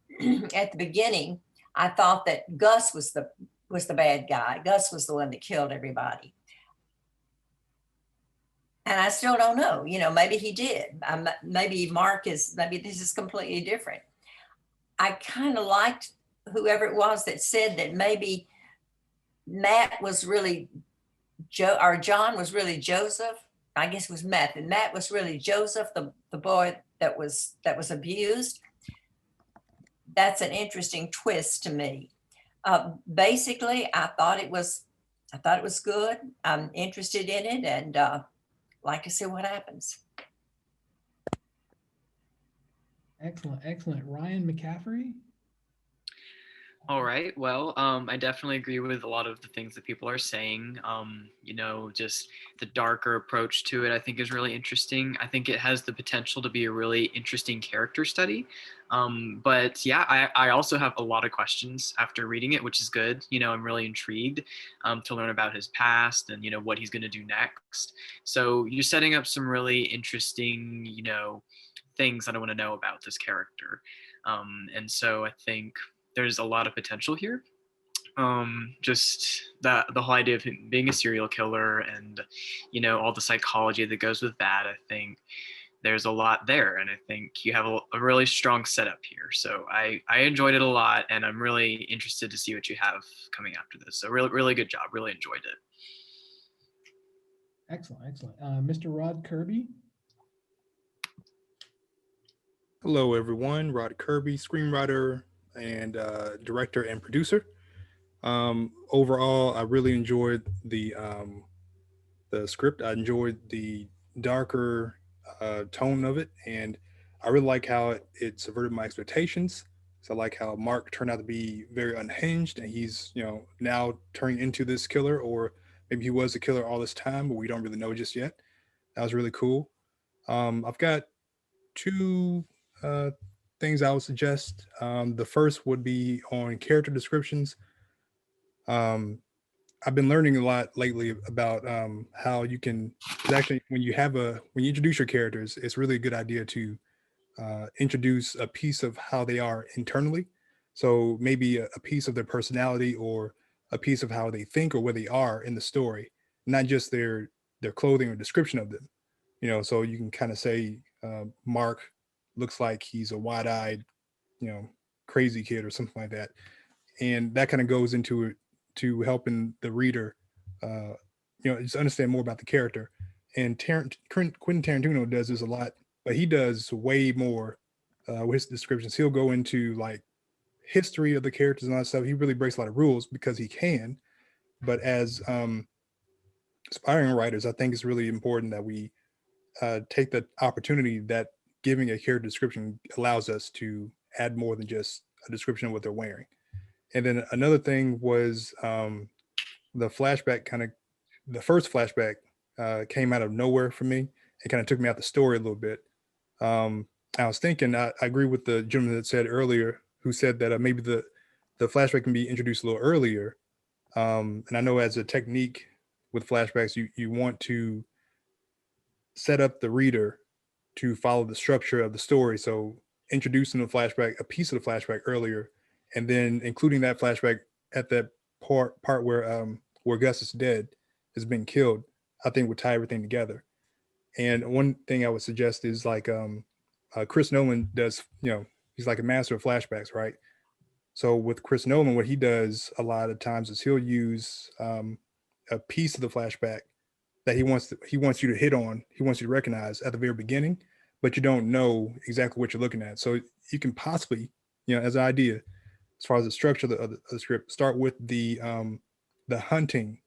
at the beginning, I thought that Gus was the bad guy. Gus was the one that killed everybody. And I still don't know, maybe he did. Maybe maybe this is completely different. I kind of liked whoever it was that said that maybe Matt was really John was really Joseph. I guess it was Matt, and Matt was really Joseph, the boy that was abused. That's an interesting twist to me. Basically, I thought it was good. I'm interested in it, and like to see what happens. Excellent, excellent. Ryan McCaffrey. All right. Well, I definitely agree with a lot of the things that people are saying. Just the darker approach to it, I think, is really interesting. I think it has the potential to be a really interesting character study. But yeah, I also have a lot of questions after reading it, which is good. I'm really intrigued to learn about his past and, what he's going to do next. So you're setting up some really interesting, things that I want to know about this character. And so I think there's a lot of potential here. Just the whole idea of him being a serial killer and, all the psychology that goes with that. I think there's a lot there, and I think you have a really strong setup here. So I enjoyed it a lot, and I'm really interested to see what you have coming after this. So really, really good job. Really enjoyed it. Excellent, excellent. Mr. Rod Kirby. Hello, everyone. Rod Kirby, screenwriter and director and producer. Overall, I really enjoyed the script. I enjoyed the darker tone of it, and I really like how it subverted my expectations. So I like how Mark turned out to be very unhinged, and he's now turning into this killer, or maybe he was a killer all this time, but we don't really know just yet. That was really cool. I've got two things I would suggest. The first would be on character descriptions. I've been learning a lot lately about how you can actually, when you introduce your characters, it's really a good idea to introduce a piece of how they are internally. So maybe a piece of their personality, or a piece of how they think or where they are in the story, not just their clothing or description of them. So you can kind of say Mark looks like he's a wide-eyed, crazy kid or something like that. and that kind of goes into to helping the reader, just understand more about the character. And Quentin Tarantino does this a lot, but he does way more with his descriptions. He'll go into like history of the characters and all that stuff. He really breaks a lot of rules because he can. But as aspiring writers, I think it's really important that we take the opportunity that giving a character description allows us to add more than just a description of what they're wearing. And then another thing was the flashback the first flashback came out of nowhere for me. It kind of took me out the story a little bit. I was thinking, I agree with the gentleman that said earlier, who said that maybe the flashback can be introduced a little earlier. And I know as a technique with flashbacks, you want to set up the reader to follow the structure of the story. So introducing the flashback, a piece of the flashback earlier, and then including that flashback at that part where Gus is dead, has been killed, I think would tie everything together. And one thing I would suggest is like Chris Nolan does, he's like a master of flashbacks, right? So with Chris Nolan, what he does a lot of times is he'll use a piece of the flashback that he wants you to hit on, he wants you to recognize at the very beginning, but you don't know exactly what you're looking at. So you can possibly, as an idea, as far as the structure of the script, start with the hunting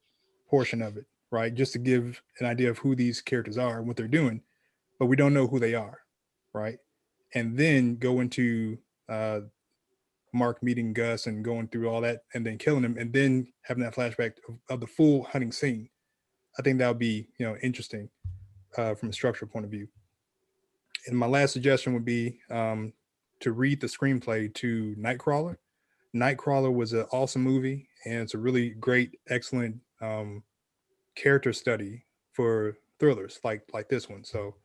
portion of it, right? Just to give an idea of who these characters are and what they're doing, but we don't know who they are, right? And then go into Mark meeting Gus and going through all that and then killing him, and then having that flashback of the full hunting scene. I think that would be, interesting from a structural point of view. And my last suggestion would be to read the screenplay to Nightcrawler. Nightcrawler was an awesome movie, and it's a really great, excellent character study for thrillers like this one. So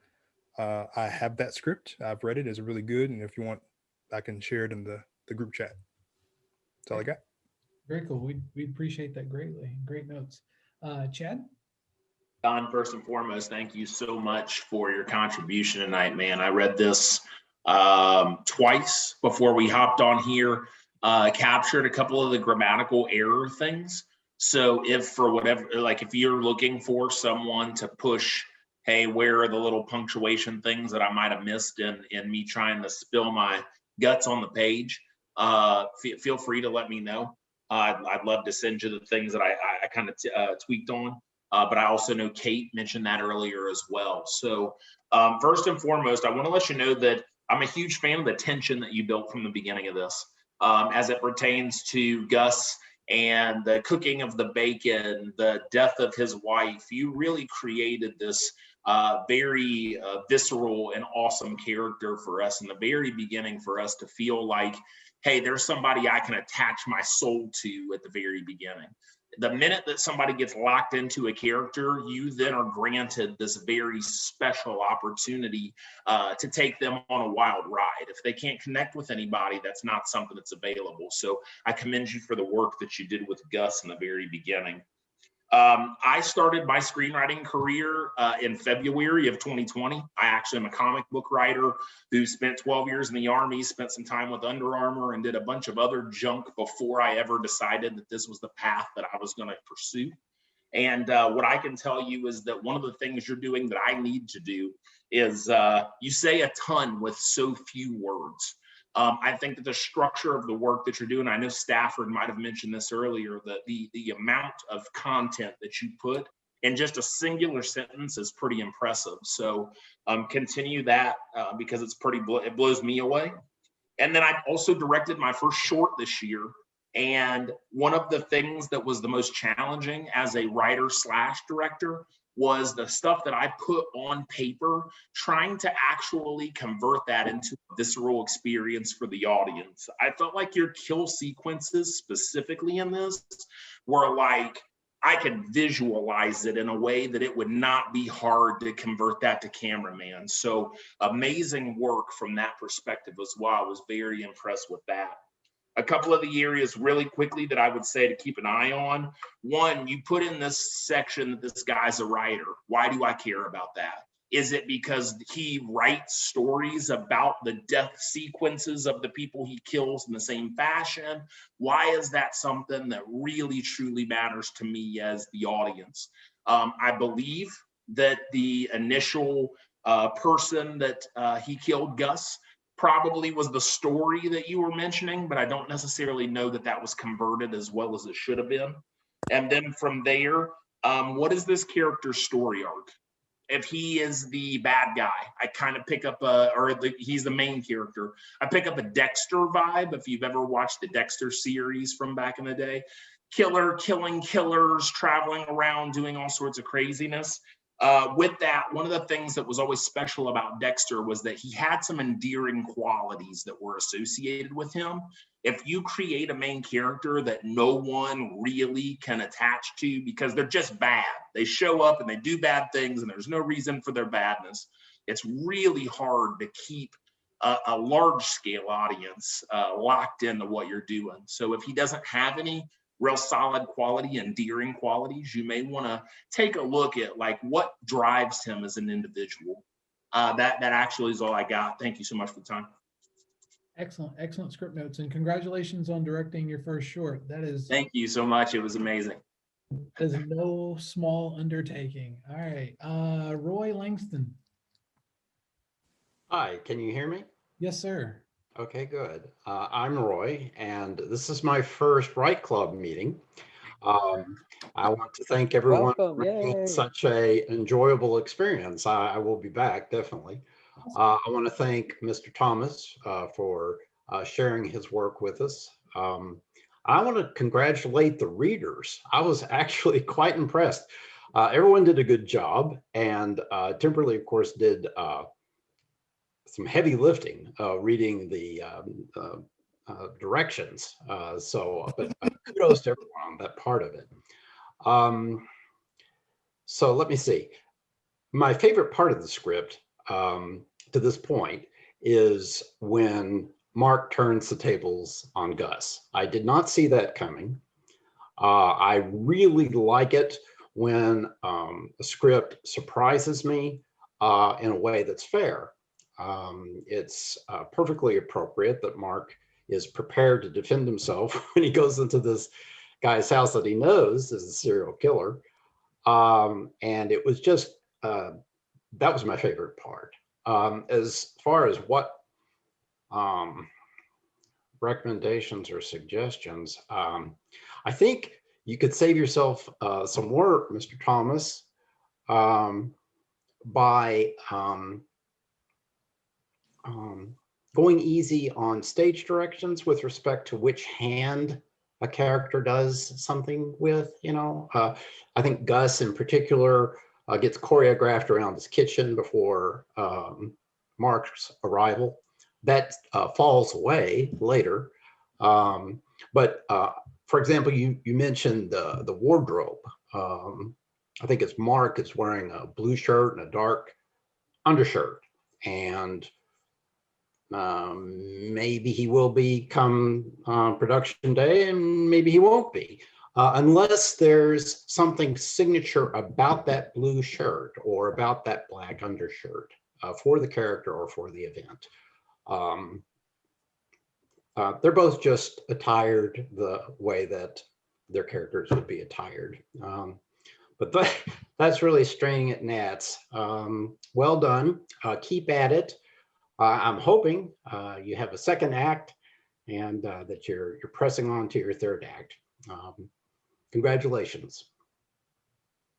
I have that script. I've read it. It's really good. And if you want, I can share it in the group chat. That's all I got. Very cool. We appreciate that greatly. Great notes. Chad? Don, first and foremost, thank you so much for your contribution tonight, man. I read this twice before we hopped on here, captured a couple of the grammatical error things. So if for whatever, like if you're looking for someone to push, hey, where are the little punctuation things that I might have missed in me trying to spill my guts on the page, feel free to let me know. I'd love to send you the things that I kind of tweaked on. But I also know Kate mentioned that earlier as well. So first and foremost, I want to let you know that I'm a huge fan of the tension that you built from the beginning of this as it pertains to Gus and the cooking of the bacon, the death of his wife. You really created this very visceral and awesome character for us in the very beginning, for us to feel like, hey, there's somebody I can attach my soul to at the very beginning. The minute that somebody gets locked into a character, you then are granted this very special opportunity to take them on a wild ride. If they can't connect with anybody, that's not something that's available. So I commend you for the work that you did with Gus in the very beginning. I started my screenwriting career in February of 2020. I actually am a comic book writer who spent 12 years in the Army, spent some time with Under Armour, and did a bunch of other junk before I ever decided that this was the path that I was going to pursue. And what I can tell you is that one of the things you're doing that I need to do is you say a ton with so few words. I think that the structure of the work that you're doing, I know Stafford might have mentioned this earlier, that the amount of content that you put in just a singular sentence is pretty impressive. So continue that because it blows me away. And then I also directed my first short this year. And one of the things that was the most challenging as a writer / director was the stuff that I put on paper, trying to actually convert that into a visceral experience for the audience. I felt like your kill sequences specifically in this were like, I could visualize it in a way that it would not be hard to convert that to cameraman. So amazing work from that perspective as well. I was very impressed with that. A couple of the areas really quickly that I would say to keep an eye on. One, you put in this section that this guy's a writer. Why do I care about that? Is it because he writes stories about the death sequences of the people he kills in the same fashion? Why is that something that really truly matters to me as the audience? I believe that the initial person that he killed, Gus, probably was the story that you were mentioning, but I don't necessarily know that that was converted as well as it should have been. And then from there, what is this character's story arc? If he is the bad guy, I kind of pick up he's the main character. I pick up a Dexter vibe. If you've ever watched the Dexter series from back in the day, killer killing killers, traveling around doing all sorts of craziness. With that, one of the things that was always special about Dexter was that he had some endearing qualities that were associated with him. If you create a main character that no one really can attach to because they're just bad, they show up and they do bad things and there's no reason for their badness, it's really hard to keep a large scale audience locked into what you're doing. So if he doesn't have any real solid quality, endearing qualities, you may want to take a look at like what drives him as an individual. That actually is all I got. Thank you so much for the time. Excellent script notes, and congratulations on directing your first short. That is. Thank you so much. It was amazing. That is no small undertaking. All right, Roy Langston. Hi, can you hear me? Yes, sir. Okay, good. I'm Roy, and this is my first Write Club meeting. I want to thank everyone for making it such an enjoyable experience. I will be back, definitely. I want to thank Mr. Thomas for sharing his work with us. I want to congratulate the readers. I was actually quite impressed. Everyone did a good job, and Timberly, of course, did some heavy lifting, reading the directions. But kudos to everyone on that part of it. So let me see. My favorite part of the script to this point is when Mark turns the tables on Gus. I did not see that coming. I really like it when a script surprises me in a way that's fair. It's perfectly appropriate that Mark is prepared to defend himself when he goes into this guy's house that he knows is a serial killer. And it was just, that was my favorite part. As far as what recommendations or suggestions, I think you could save yourself some work, Mr. Thomas, by going easy on stage directions with respect to which hand a character does something with, you know. I think Gus in particular gets choreographed around his kitchen before Mark's arrival. That falls away later. But for example, you mentioned the wardrobe. I think it's Mark is wearing a blue shirt and a dark undershirt. And maybe he will be come production day, and maybe he won't be, unless there's something signature about that blue shirt or about that black undershirt for the character or for the event. They're both just attired the way that their characters would be attired. But that's really straining at gnats. Well done. Keep at it. I'm hoping you have a second act and that you're pressing on to your third act. Congratulations.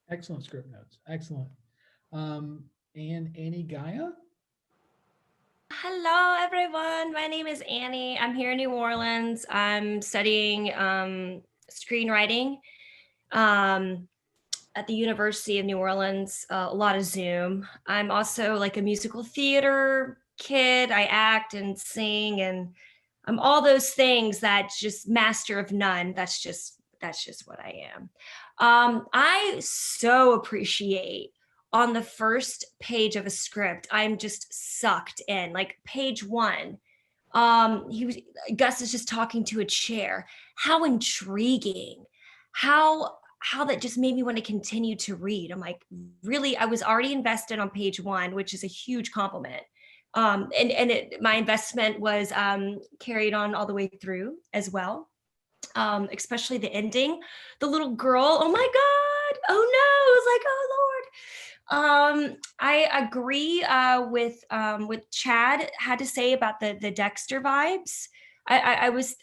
Excellent script notes. Excellent. And Annie Gaia? Hello, everyone. My name is Annie. I'm here in New Orleans. I'm studying screenwriting at the University of New Orleans, a lot of Zoom. I'm also like a musical theater kid. I act and sing, and I'm all those things that just master of none. That's just what I am. I so appreciate on the first page of a script, I'm just sucked in. Like page 1, Gus is just talking to a chair. How intriguing! How how that just made me want to continue to read. I'm like, really, I was already invested on page 1, which is a huge compliment. My investment was carried on all the way through as well, especially the ending. The little girl, oh my God, oh no, it was like, oh Lord. I agree with what Chad had to say about the Dexter vibes. I was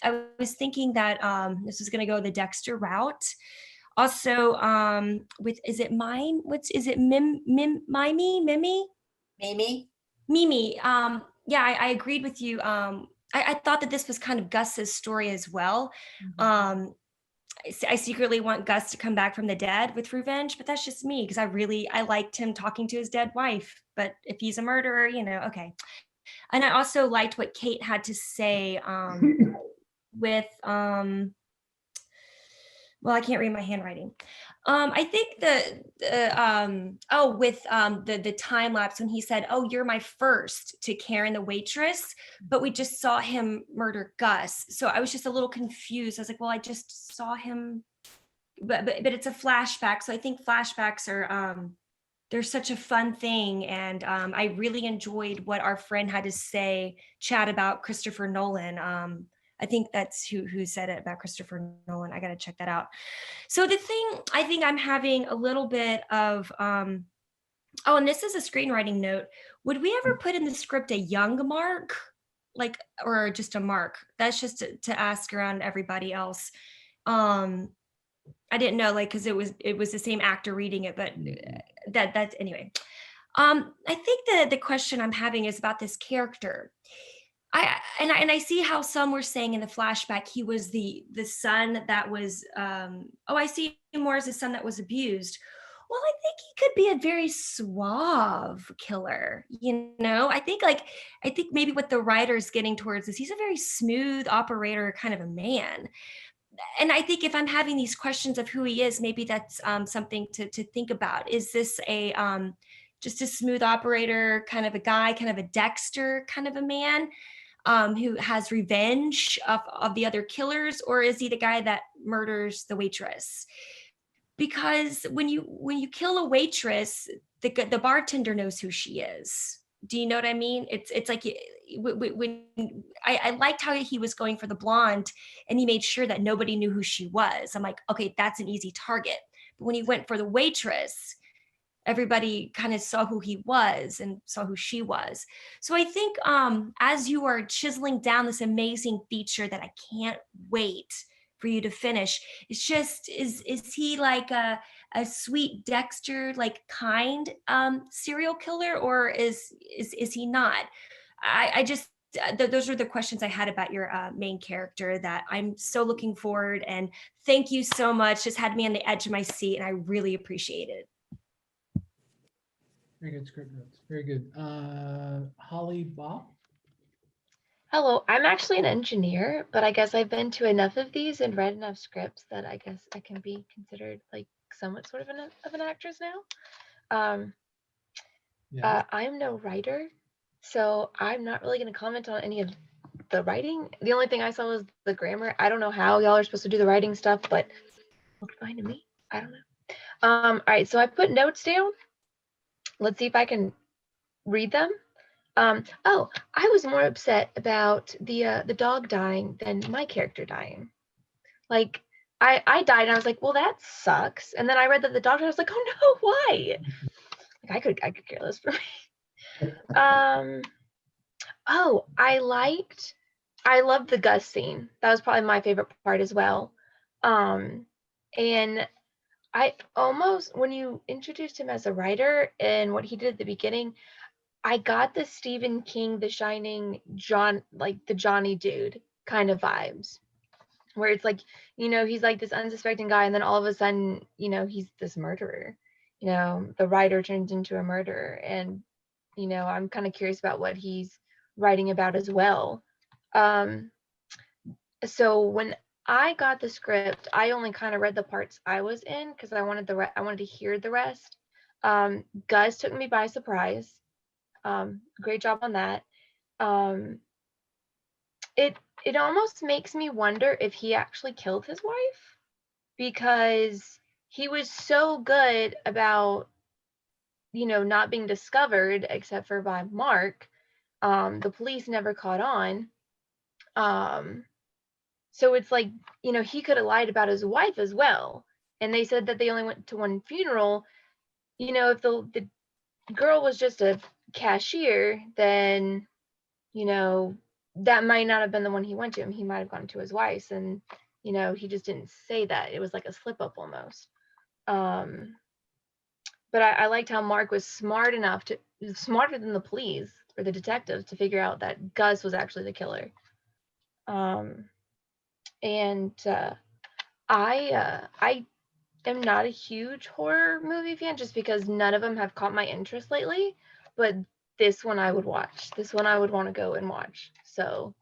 thinking that this was going to go the Dexter route. Also, with is it Mime? Is it Mimi? Mimi. Yeah, I agreed with you. I thought that this was kind of Gus's story as well. I secretly want Gus to come back from the dead with revenge, but that's just me because I liked him talking to his dead wife. But if he's a murderer, okay. And I also liked what Kate had to say with well, I can't read my handwriting. I think the time lapse when he said, "Oh, you're my first," to Karen the waitress, but we just saw him murder Gus. So I was just a little confused. I was like, "Well, I just saw him," but it's a flashback. So I think flashbacks are they're such a fun thing, and I really enjoyed what our friend had to say, Chad, about Christopher Nolan. I think that's who said it about Christopher Nolan. I got to check that out. So the thing, I think I'm having a little bit of, oh, and this is a screenwriting note. Would we ever put in the script a young Mark, or just a Mark? That's just to ask around everybody else. I didn't know, because it was the same actor reading it, but that's anyway. I think the question I'm having is about this character. I see how some were saying in the flashback he was the son that was I see him more as a son that was abused. Well, I think he could be a very suave killer, I think maybe what the writer's getting towards is he's a very smooth operator kind of a man. And I think if I'm having these questions of who he is, maybe that's something to think about. Is this a just a smooth operator kind of a guy, kind of a Dexter kind of a man? Who has revenge of the other killers, or is he the guy that murders the waitress? Because when you kill a waitress, the bartender knows who she is. Do you know what I mean? It's like when I liked how he was going for the blonde, and he made sure that nobody knew who she was. I'm like, okay, that's an easy target. But when he went for the waitress, everybody kind of saw who he was and saw who she was. So I think as you are chiseling down this amazing feature that I can't wait for you to finish, it's just, is he like a sweet Dexter, kind serial killer, or is he not? I just, those are the questions I had about your main character that I'm so looking forward, and thank you so much. Just had me on the edge of my seat, and I really appreciate it. Very good script notes. Very good. Holly Bob. Hello, I'm actually an engineer, but I guess I've been to enough of these and read enough scripts that I guess I can be considered somewhat sort of an actress now. I'm no writer, so I'm not really going to comment on any of the writing. The only thing I saw was the grammar. I don't know how y'all are supposed to do the writing stuff, but looked fine to me. I don't know. All right, so I put notes down. Let's see if I can read them. Oh, I was more upset about the dog dying than my character dying. I died and I was like, well, that sucks. And then I read that the dog died. I was like, oh no, why? I could care less for me. Oh, I loved the Gus scene. That was probably my favorite part as well. And I almost, when you introduced him as a writer and what he did at the beginning, I got the Stephen King, The Shining, the Johnny dude kind of vibes, where it's he's like this unsuspecting guy, and then all of a sudden, he's this murderer. The writer turns into a murderer, and I'm kind of curious about what he's writing about as well. So when I got the script, I only kind of read the parts I was in because I wanted to hear the rest. Gus took me by surprise. Great job on that. It almost makes me wonder if he actually killed his wife, because he was so good about, you know, not being discovered except for by Mark. The police never caught on. So it's like, you know, he could have lied about his wife as well. And they said that they only went to one funeral. You know, if the girl was just a cashier, then, you know, that might not have been the one he went to. He might have gone to his wife's, and, you know, he just didn't say that. It was like a slip up almost. But I liked how Mark was smarter than the police or the detectives to figure out that Gus was actually the killer. And I am not a huge horror movie fan just because none of them have caught my interest lately. But this one I would watch. This one I would want to go and watch. So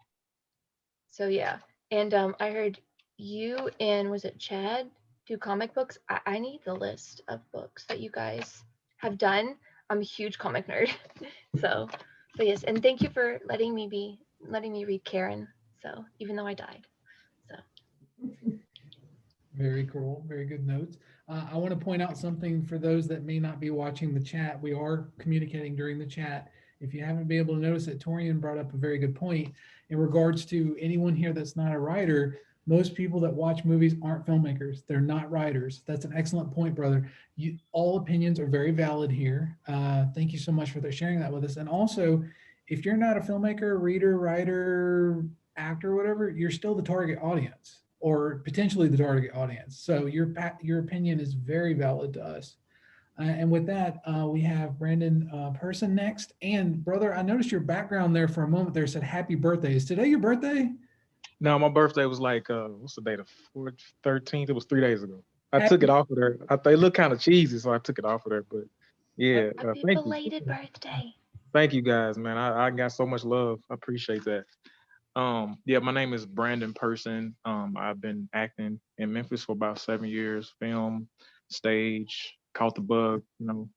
yeah. And I heard you and was it Chad do comic books? I need the list of books that you guys have done. I'm a huge comic nerd. So yes, and thank you for letting me read Karen. So even though I died. Very cool. Very good notes. I want to point out something for those that may not be watching the chat. We are communicating during the chat. If you haven't been able to notice it, Torian brought up a very good point in regards to anyone here that's not a writer. Most people that watch movies aren't filmmakers. They're not writers. That's an excellent point, brother. All opinions are very valid here. Thank you so much for sharing that with us. And also, if you're not a filmmaker, reader, writer, actor, whatever, you're still the target audience, or potentially the target audience. So your opinion is very valid to us. And with that, we have Brandon Person next. And brother, I noticed your background there for a moment there said happy birthday. Is today your birthday? No, my birthday was like, what's the date? The 13th? It was 3 days ago. I took it off of there. They look kind of cheesy, so I took it off of there. But yeah, Happy thank you. belated birthday. Thank you guys, man. I got so much love. I appreciate that. Yeah, my name is Brandon Person. I've been acting in Memphis for about 7 years, film, stage, caught the bug, you know,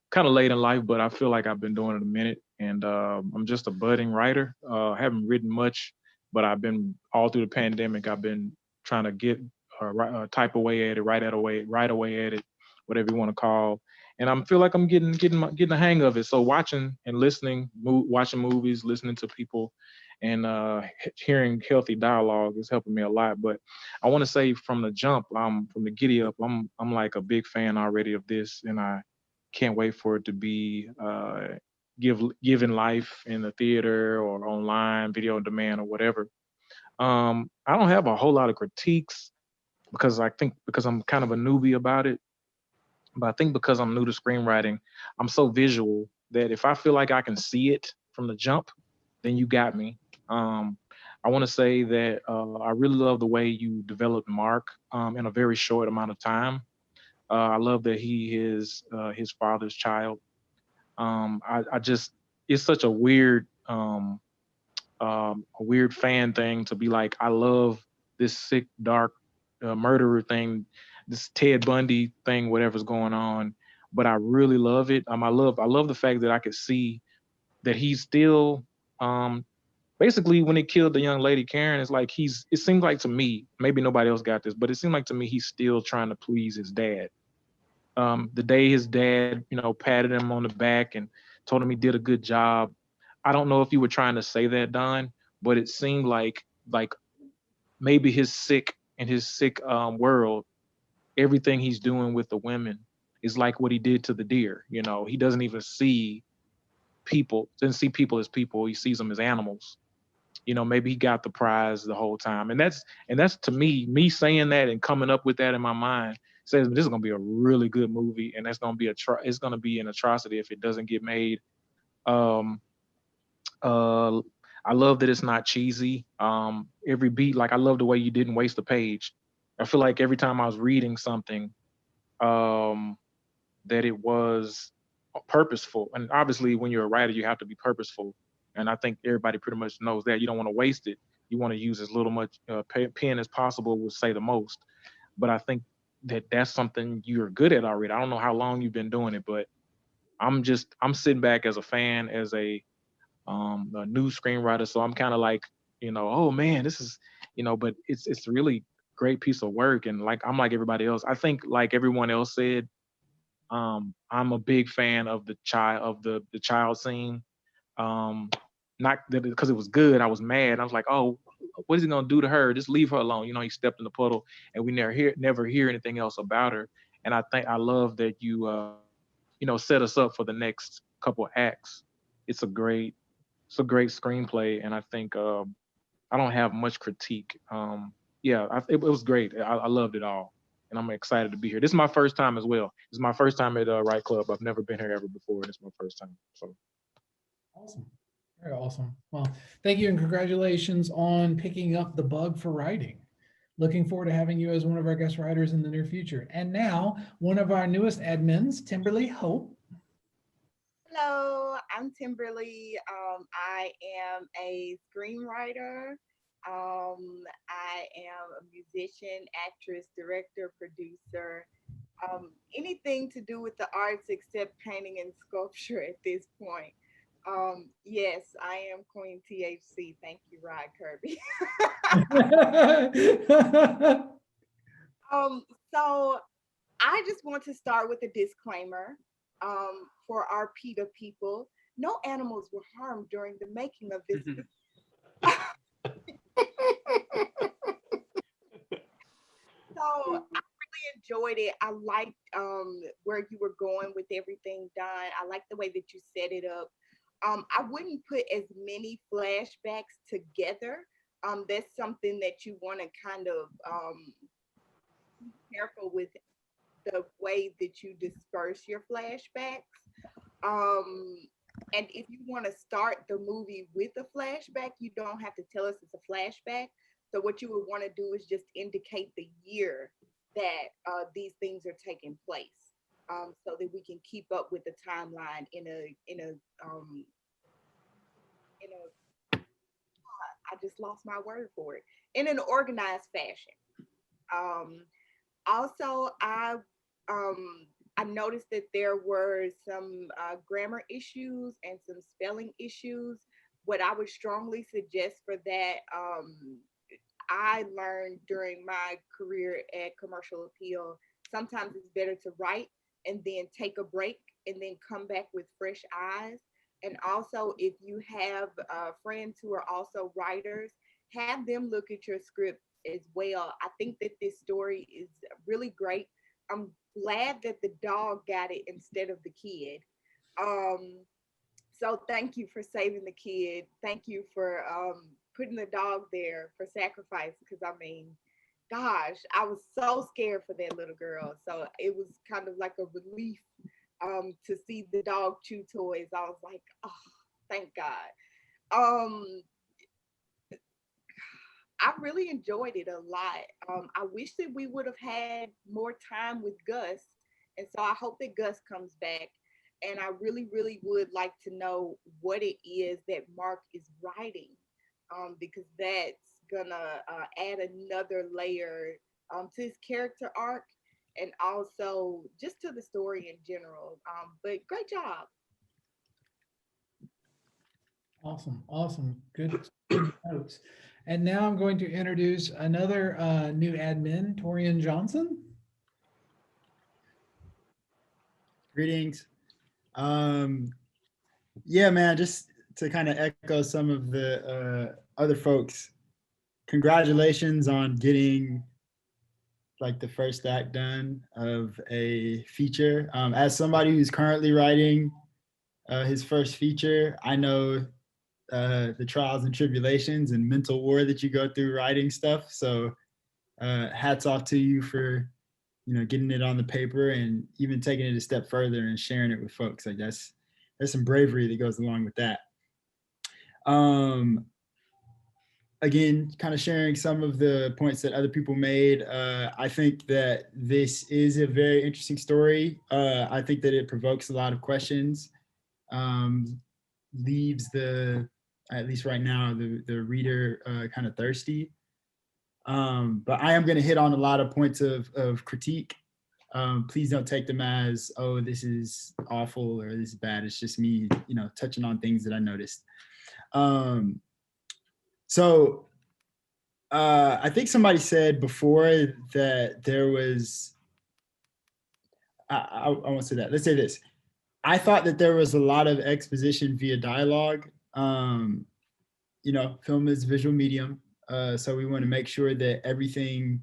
kind of late in life, but I feel like I've been doing it a minute. And I'm just a budding writer. Haven't written much, but I've been all through the pandemic. I've been trying to get type away at it, write away at it, whatever you want to call. And I feel like I'm getting the hang of it. So watching and listening, watching movies, listening to people, and hearing healthy dialogue is helping me a lot. But I want to say from the jump, from the giddy up, I'm like a big fan already of this, and I can't wait for it to be given life in the theater or online, video on demand or whatever. I don't have a whole lot of critiques because I'm kind of a newbie about it. But I think because I'm new to screenwriting, I'm so visual that if I feel like I can see it from the jump, then you got me. I want to say that I really love the way you developed Mark in a very short amount of time. I love that he is his father's child. I just, it's such a weird fan thing to be like, I love this sick, dark murderer thing, this Ted Bundy thing, whatever's going on. But I really love it. I love the fact that I could see that he's still, basically when they killed the young lady Karen, it's like it seems like to me, maybe nobody else got this, but it seemed like to me he's still trying to please his dad. The day his dad, patted him on the back and told him he did a good job. I don't know if you were trying to say that, Don, but it seemed like maybe his sick world, everything he's doing with the women is like what he did to the deer. He doesn't even see people, doesn't see people as people. He sees them as animals. Maybe he got the prize the whole time. And that's to me saying that and coming up with that in my mind says this is going to be a really good movie, and that's going to be it's going to be an atrocity if it doesn't get made. I love that it's not cheesy. Every beat, like I love the way you didn't waste a page. I feel like every time I was reading something, that it was purposeful. And obviously, when you're a writer, you have to be purposeful. And I think everybody pretty much knows that. You don't want to waste it. You want to use as little much pen as possible would say the most. But I think that's something you're good at already. I don't know how long you've been doing it, but I'm sitting back as a fan, as a new screenwriter. So I'm kind of like, oh man, this is, but it's really great piece of work. And like I'm like everybody else. I think like everyone else said, I'm a big fan of the child scene. Not that because it was good, I was mad. I was like, oh, what is he gonna do to her? Just leave her alone. You know, he stepped in the puddle, and we never hear anything else about her. And I love that you set us up for the next couple acts. It's a great screenplay, and I think I don't have much critique. Yeah, it was great. I loved it all, and I'm excited to be here. This is my first time as well. This is my first time at Right Club. I've never been here ever before, and it's my first time. So Awesome. Very awesome. Well, thank you and congratulations on picking up the bug for writing. Looking forward to having you as one of our guest writers in the near future. And now, one of our newest admins, Timberly Hope. Hello, I'm Timberly. I am a screenwriter. I am a musician, actress, director, producer, anything to do with the arts except painting and sculpture at this point. Yes, I am Queen THC. Thank you, Rod Kirby. So I just want to start with a disclaimer for our PETA people. No animals were harmed during the making of this. So I really enjoyed it. I liked where you were going with everything done. I like the way that you set it up. I wouldn't put as many flashbacks together. That's something that you want to kind of be careful with the way that you disperse your flashbacks. And if you want to start the movie with a flashback, you don't have to tell us it's a flashback. So what you would want to do is just indicate the year that these things are taking place, so that we can keep up with the timeline in a I just lost my word for it, in an organized fashion. Also, I noticed that there were some grammar issues and some spelling issues. What I would strongly suggest for that, I learned during my career at Commercial Appeal, sometimes it's better to write and then take a break and then come back with fresh eyes. And also, if you have friends who are also writers, have them look at your script as well. I think that this story is really great. I'm glad that the dog got it instead of the kid. So thank you for saving the kid. Thank you for putting the dog there for sacrifice. Because I mean, gosh, I was so scared for that little girl. So it was kind of like a relief to see the dog chew toys. I was like, oh, thank God. I really enjoyed it a lot. I wish that we would have had more time with Gus. And so I hope that Gus comes back. And I really, really would like to know what it is that Mark is writing, because that's gonna add another layer to his character arc and also just to the story in general. But great job. Awesome, awesome. Good notes. And now I'm going to introduce another new admin, Torian Johnson. Greetings. Yeah, man, just to kind of echo some of the other folks, congratulations on getting like the first act done of a feature. As somebody who's currently writing his first feature, I know the trials and tribulations and mental war that you go through writing stuff. So hats off to you for getting it on the paper and even taking it a step further and sharing it with folks. I guess there's some bravery that goes along with that. Again, kind of sharing some of the points that other people made. I think that this is a very interesting story. I think that it provokes a lot of questions, leaves at least right now, the reader kind of thirsty. But I am going to hit on a lot of points of critique. Please don't take them as, oh, this is awful or this is bad. It's just me, touching on things that I noticed. So I think somebody said before that there was, I won't say that. Let's say this. I thought that there was a lot of exposition via dialogue. Film is visual medium. So we want to make sure that everything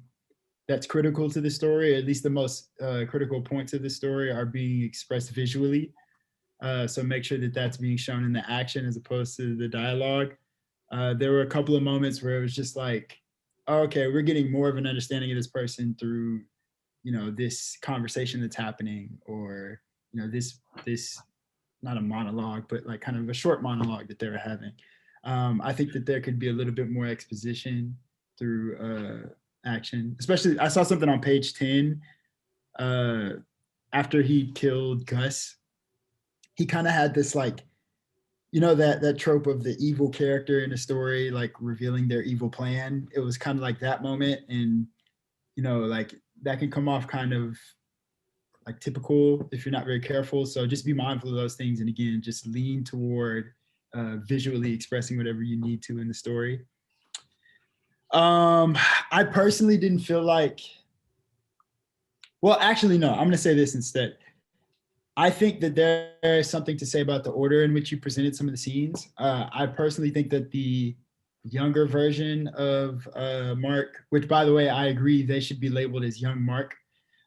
that's critical to the story, or at least the most critical points of the story, are being expressed visually. So make sure that that's being shown in the action as opposed to the dialogue. There were a couple of moments where it was just like, oh, okay, we're getting more of an understanding of this person through, this conversation that's happening, or, this not a monologue, but like kind of a short monologue that they were having. I think that there could be a little bit more exposition through action, especially I saw something on page 10 after he killed Gus. He kind of had this like, that trope of the evil character in a story, like revealing their evil plan. It was kind of like that moment. And, like that can come off kind of like typical if you're not very careful. So just be mindful of those things. And again, just lean toward visually expressing whatever you need to in the story. I personally didn't feel like, well, actually, no, I'm going to say this instead. I think that there is something to say about the order in which you presented some of the scenes. I personally think that the younger version of Mark, which by the way, I agree, they should be labeled as young Mark.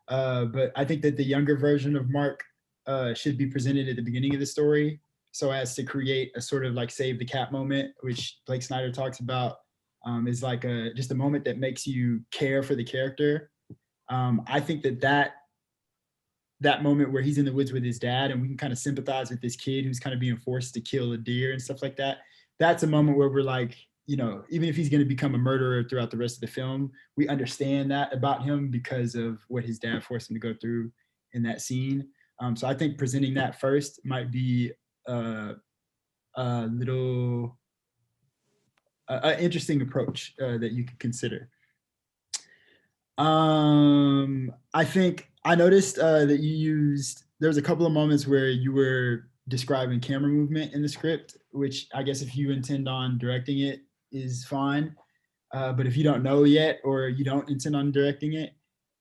But I think that the younger version of Mark should be presented at the beginning of the story so as to create a sort of like save the cat moment, which Blake Snyder talks about, is like just a moment that makes you care for the character. I think that moment where he's in the woods with his dad and we can kind of sympathize with this kid who's kind of being forced to kill a deer and stuff like that. That's a moment where we're like, even if he's going to become a murderer throughout the rest of the film, we understand that about him because of what his dad forced him to go through in that scene. So I think presenting that first might be a little interesting approach that you could consider. I think I noticed that there was a couple of moments where you were describing camera movement in the script, which I guess if you intend on directing it is fine. But if you don't know yet, or you don't intend on directing it,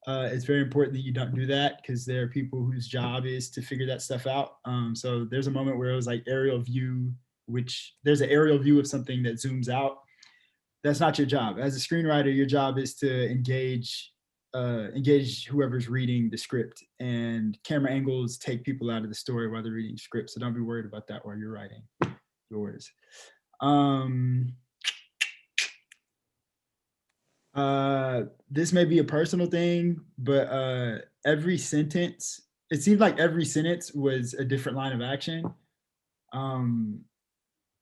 it's very important that you don't do that because there are people whose job is to figure that stuff out. So there's a moment where it was like aerial view, which there's an aerial view of something that zooms out. That's not your job. As a screenwriter, your job is to engage whoever's reading the script, and camera angles take people out of the story while they're reading script. So don't be worried about that while you're writing yours. This may be a personal thing, but every sentence, it seemed like every sentence was a different line of action.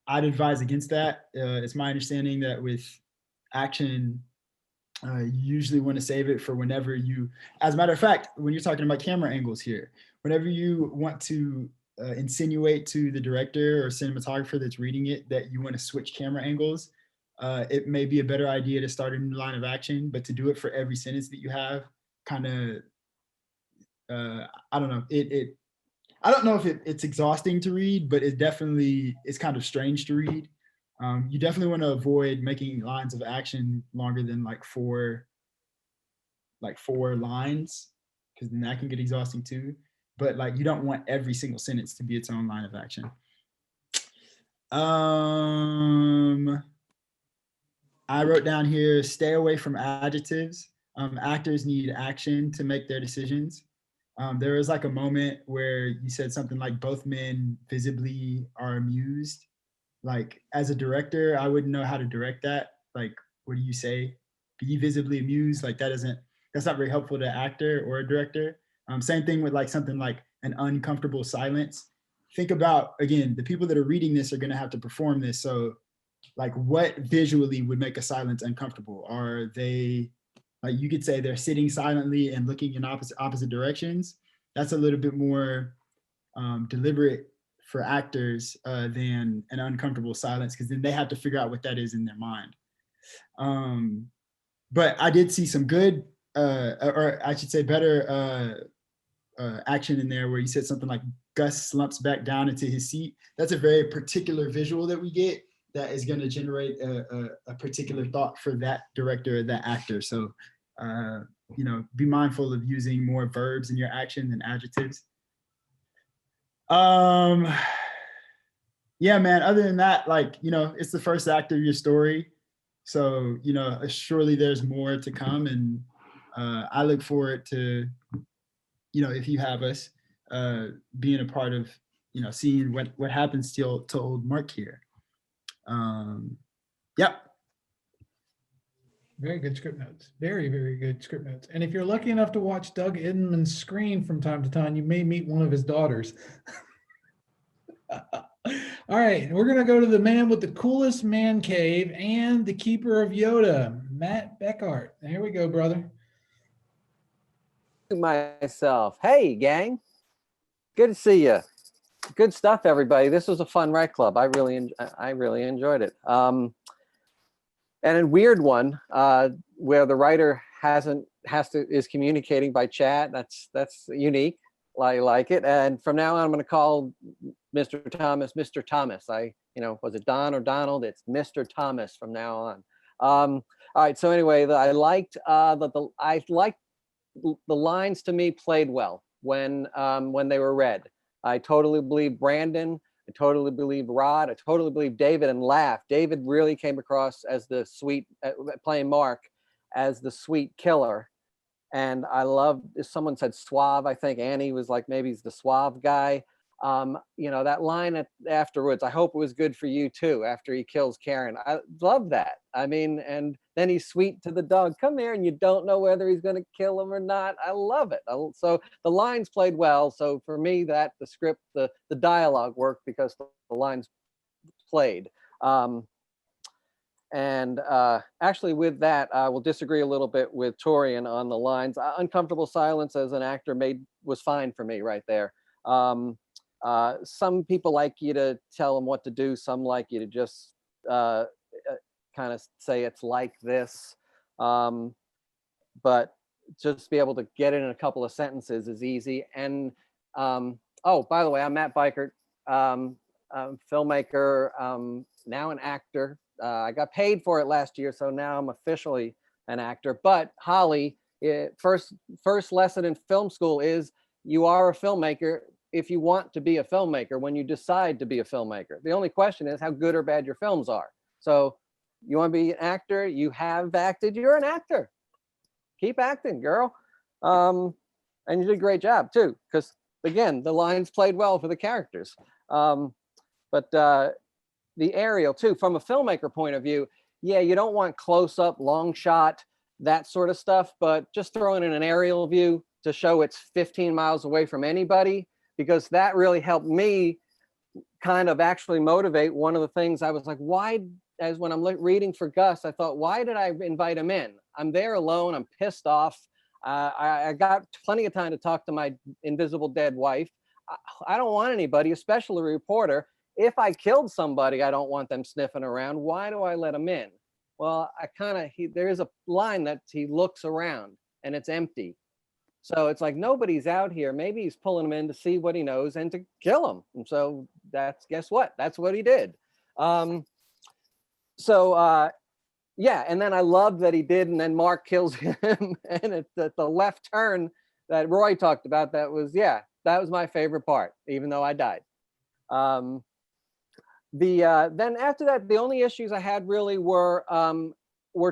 I'd advise against that. It's my understanding that with action, you usually want to save it for whenever as a matter of fact, when you're talking about camera angles here, whenever you want to insinuate to the director or cinematographer that's reading it that you want to switch camera angles, it may be a better idea to start a new line of action, but to do it for every sentence that you have, kind of, I don't know. I don't know if it's exhausting to read, but it definitely is kind of strange to read. You definitely want to avoid making lines of action longer than like four lines, because then that can get exhausting too. But like, you don't want every single sentence to be its own line of action. I wrote down here, stay away from adjectives. Actors need action to make their decisions. There was like a moment where you said something like both men visibly are amused. Like, as a director, I wouldn't know how to direct that. Like, what do you say? Be visibly amused? Like, that's not very helpful to an actor or a director. Same thing with like something like an uncomfortable silence. Think about, again, the people that are reading this are going to have to perform this. So like, what visually would make a silence uncomfortable? Are they, like, you could say they're sitting silently and looking in opposite directions. That's a little bit more deliberate for actors than an uncomfortable silence, because then they have to figure out what that is in their mind. But I did see some good, or I should say better action in there, where you said something like Gus slumps back down into his seat. That's a very particular visual that we get that is going to generate a particular thought for that director or that actor. So, be mindful of using more verbs in your action than adjectives. Yeah, man, other than that, it's the first act of your story. So, surely there's more to come. And I look forward to, if you have us, being a part of, seeing what happens to old Mark here. Yep. Very good script notes. Very, very good script notes. And if you're lucky enough to watch Doug Edmonds screen from time to time, you may meet one of his daughters. All right, we're going to go to the man with the coolest man cave and the keeper of Yoda, Matt Beckart. There we go, brother. Myself. Hey, gang. Good to see you. Good stuff, everybody. This was a fun write club. I really enjoyed it. And a weird one where the writer is communicating by chat. That's unique. I like it. And from now on, I'm going to call Mr. Thomas Mr. Thomas. Was it Don or Donald? It's Mr. Thomas from now on. All right. So anyway, I liked the lines. To me, played well when they were read. I totally believe Brandon. I totally believe Rod. I totally believe David and laugh. David really came across as the sweet, playing Mark, as the sweet killer. And I love, someone said suave. I think Annie was like, maybe he's the suave guy. That line afterwards, I hope it was good for you too, after he kills Karen. I love that. I mean, and then he's sweet to the dog. Come here, and you don't know whether he's going to kill him or not. I love it. So the lines played well. So for me, the script, the dialogue worked because the lines played. Actually with that, I will disagree a little bit with Torian on the lines. Uncomfortable silence as an actor was fine for me right there. Some people like you to tell them what to do. Some like you to just kind of say it's like this. But just be able to get it in a couple of sentences is easy. And oh, by the way, I'm Matt Beckart, filmmaker, now an actor. I got paid for it last year, so now I'm officially an actor. But Holly, first lesson in film school is you are a filmmaker if you want to be a filmmaker, when you decide to be a filmmaker. The only question is how good or bad your films are. So you want to be an actor, you have acted, you're an actor. Keep acting, girl. And you did a great job too, because again, the lines played well for the characters. But the aerial too, from a filmmaker point of view, yeah, you don't want close up, long shot, that sort of stuff, but just throwing in an aerial view to show it's 15 miles away from anybody, because that really helped me kind of actually motivate. One of the things I was like, why, as when I'm reading for Gus, I thought, why did I invite him in? I'm there alone, I'm pissed off. I got plenty of time to talk to my invisible dead wife. I don't want anybody, especially a reporter. If I killed somebody, I don't want them sniffing around. Why do I let them in? Well, there is a line that he looks around and it's empty. So it's like, nobody's out here. Maybe he's pulling him in to see what he knows and to kill him. And so guess what? That's what he did. Yeah, and then I loved that he did, and then Mark kills him, and it's at the left turn that Roy talked about. That was my favorite part, even though I died. Then after that, the only issues I had really were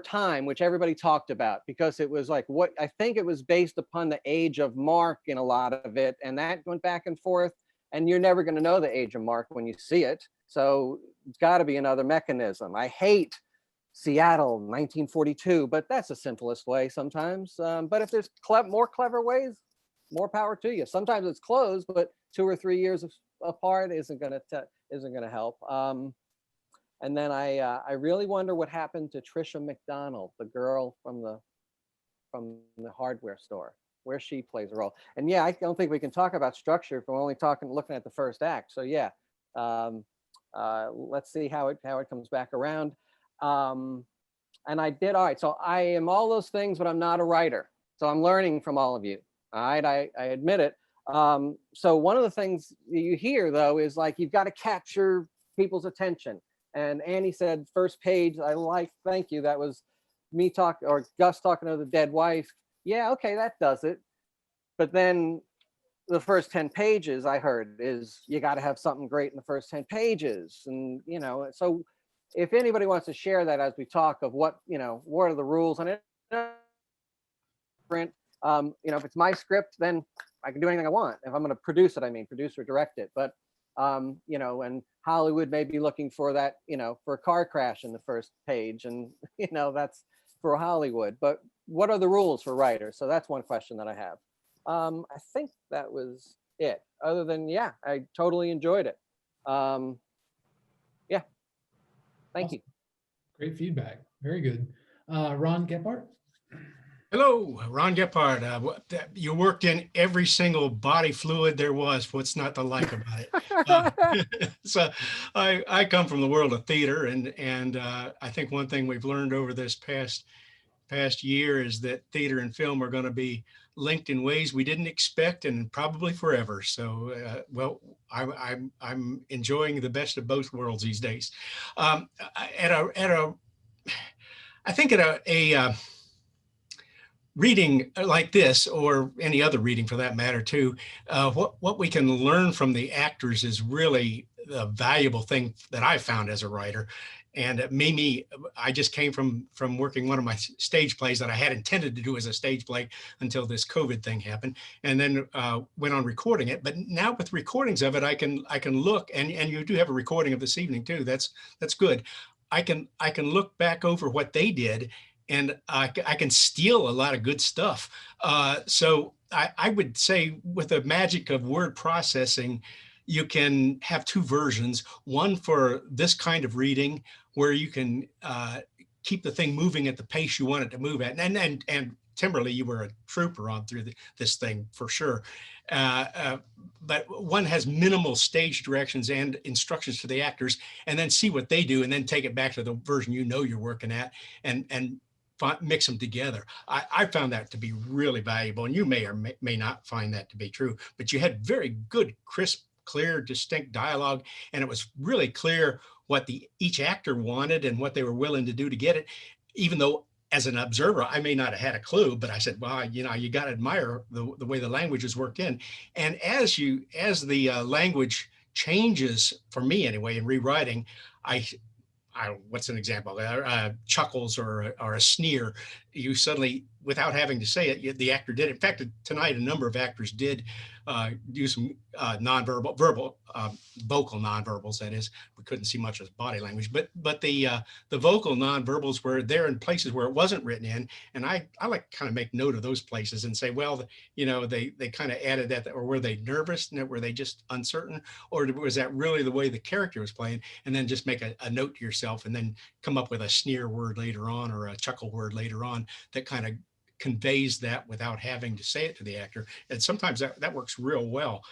time, which everybody talked about, because it was like, what I think it was based upon the age of Mark in a lot of it, and that went back and forth, and you're never going to know the age of Mark when you see it. So it's got to be another mechanism. I hate Seattle 1942, but that's the simplest way sometimes. But if there's more clever ways, more power to you. Sometimes it's closed, but 2 or 3 years apart isn't going to help. And then I really wonder what happened to Trisha McDonald, the girl from the hardware store, where she plays a role. And yeah, I don't think we can talk about structure if we're only looking at the first act. So yeah, let's see how it comes back around. And I did all right. So I am all those things, but I'm not a writer. So I'm learning from all of you. All right, I admit it. So one of the things you hear though is like, you've got to capture people's attention. And Annie said, first page, I like, thank you. That was me or Gus talking to the dead wife. Yeah, okay, that does it. But then the first 10 pages I heard is you got to have something great in the first 10 pages. And, so if anybody wants to share that as we talk of what are the rules, and if it's my script, then I can do anything I want. If I'm going to produce it, produce or direct it. But, and Hollywood may be looking for that, for a car crash in the first page. And, that's for Hollywood. But what are the rules for writers? So that's one question that I have. I think that was it. Other than, I totally enjoyed it. Thank you. Great feedback. Very good. Ron Gephardt. Hello, Ron Gephardt. You worked in every single body fluid there was. What's not to like about it? So I come from the world of theater, and I think one thing we've learned over this past year is that theater and film are going to be linked in ways we didn't expect, and probably forever. So, I'm enjoying the best of both worlds these days. I think at a reading like this, or any other reading for that matter too, what we can learn from the actors is really a valuable thing that I found as a writer. And Mimi, I just came from working one of my stage plays that I had intended to do as a stage play until this COVID thing happened, and then went on recording it. But now with recordings of it, I can look, and you do have a recording of this evening too. That's good. I can look back over what they did, and I can steal a lot of good stuff. So I would say, with the magic of word processing, you can have two versions, one for this kind of reading where you can keep the thing moving at the pace you want it to move at. And Timberly, you were a trooper on through this thing for sure. But one has minimal stage directions and instructions to the actors, and then see what they do, and then take it back to the version you're working at, and mix them together. I found that to be really valuable, and you may or may not find that to be true, but you had very good, crisp, clear, distinct dialogue, and it was really clear what each actor wanted and what they were willing to do to get it, even though as an observer, I may not have had a clue, but I said, well, you got to admire the way the language is worked in. And as the language changes, for me anyway, in rewriting, what's an example? Chuckles or a sneer, you suddenly, without having to say it, the actor did. In fact, tonight, a number of actors did do some vocal nonverbals. That is, we couldn't see much of body language, but the vocal nonverbals were there in places where it wasn't written in, and I like kind of make note of those places and say, well, they kind of added that, or were they nervous? Were they just uncertain, or was that really the way the character was playing? And then just make a note to yourself, and then come up with a sneer word later on or a chuckle word later on that kind of conveys that without having to say it to the actor. And sometimes that works real well,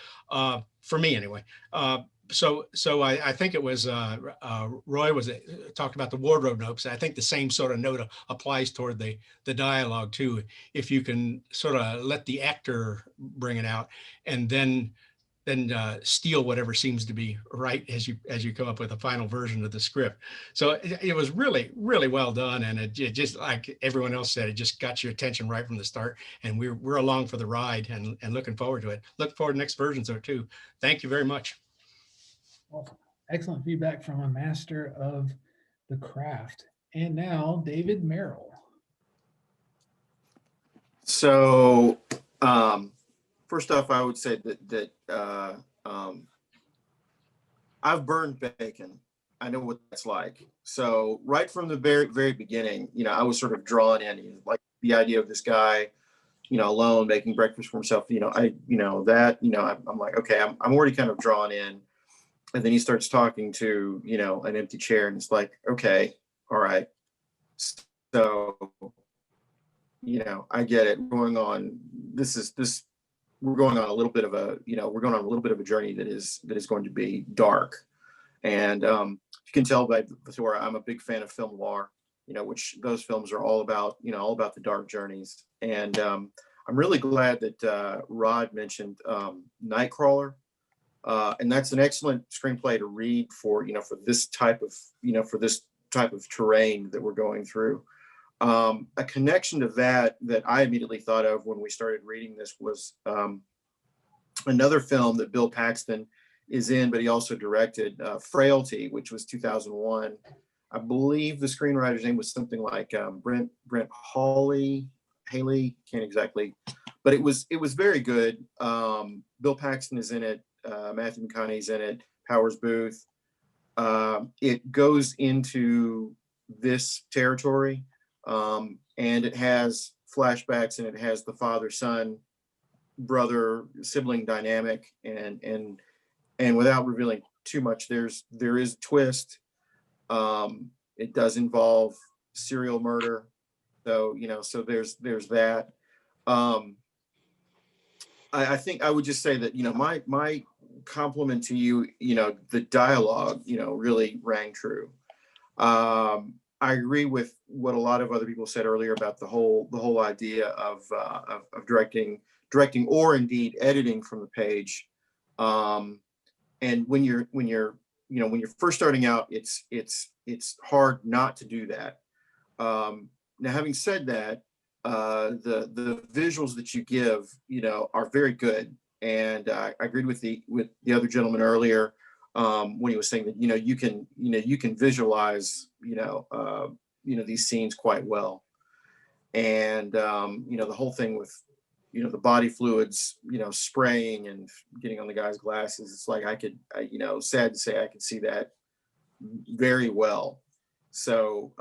for me anyway. So I think it was Roy talked about the wardrobe notes. I think the same sort of note applies toward the dialogue too. If you can sort of let the actor bring it out, and then steal whatever seems to be right as you come up with a final version of the script. So it was really, really well done, and it just, like everyone else said, it just got your attention right from the start. And we're along for the ride, and looking forward to it. Look forward to next versions of it too. Thank you very much. Awesome. Excellent feedback from a master of the craft. And now David Merrill. So first off, I would say that I've burned bacon. I know what that's like. So right from the very, very beginning, I was sort of drawn in, like the idea of this guy, alone making breakfast for himself. I'm like, okay, I'm already kind of drawn in. And then he starts talking to, an empty chair, and it's like, okay, all right. So, I get it. We're going on a little bit of a journey that is going to be dark. And you can tell by Thor, I'm a big fan of film noir, which those films are all about the dark journeys. And I'm really glad that Rod mentioned Nightcrawler. And that's an excellent screenplay to read for, for this type of, for this type of terrain that we're going through. A connection to that I immediately thought of when we started reading this was another film that Bill Paxton is in, but he also directed, Frailty, which was 2001. I believe the screenwriter's name was something like Brent Haley, can't exactly, but it was very good. Bill Paxton is in it, Matthew McConaughey's in it, Powers Booth. It goes into this territory, and it has flashbacks, and it has the father-son, brother, sibling dynamic, and without revealing too much, there is a twist. It does involve serial murder, so so there's that. I think I would just say that my compliment to you, the dialogue, really rang true. I agree with what a lot of other people said earlier about the whole idea of directing or indeed editing from the page. And when you're first starting out, it's hard not to do that. Now, having said that, the visuals that you give, are very good. And I agreed with the other gentleman earlier, when he was saying that, you can visualize, these scenes quite well. And, the whole thing with, the body fluids, spraying and getting on the guy's glasses. It's like sad to say, I could see that very well. So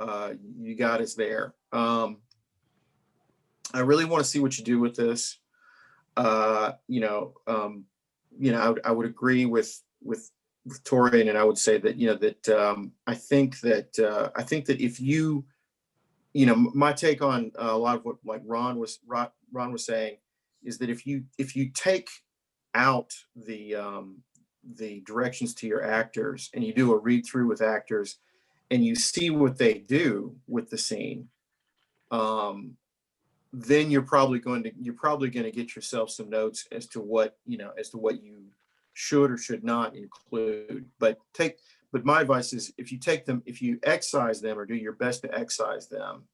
you got us there. I really want to see what you do with this. I would agree with Torian, and I would say that I think that if you, my take on a lot of what like Ron was saying is that if you take out the directions to your actors and you do a read through with actors and you see what they do with the scene, then you're probably going to get yourself some notes as to what you should or should not include. But my advice is if you excise them or do your best to excise them,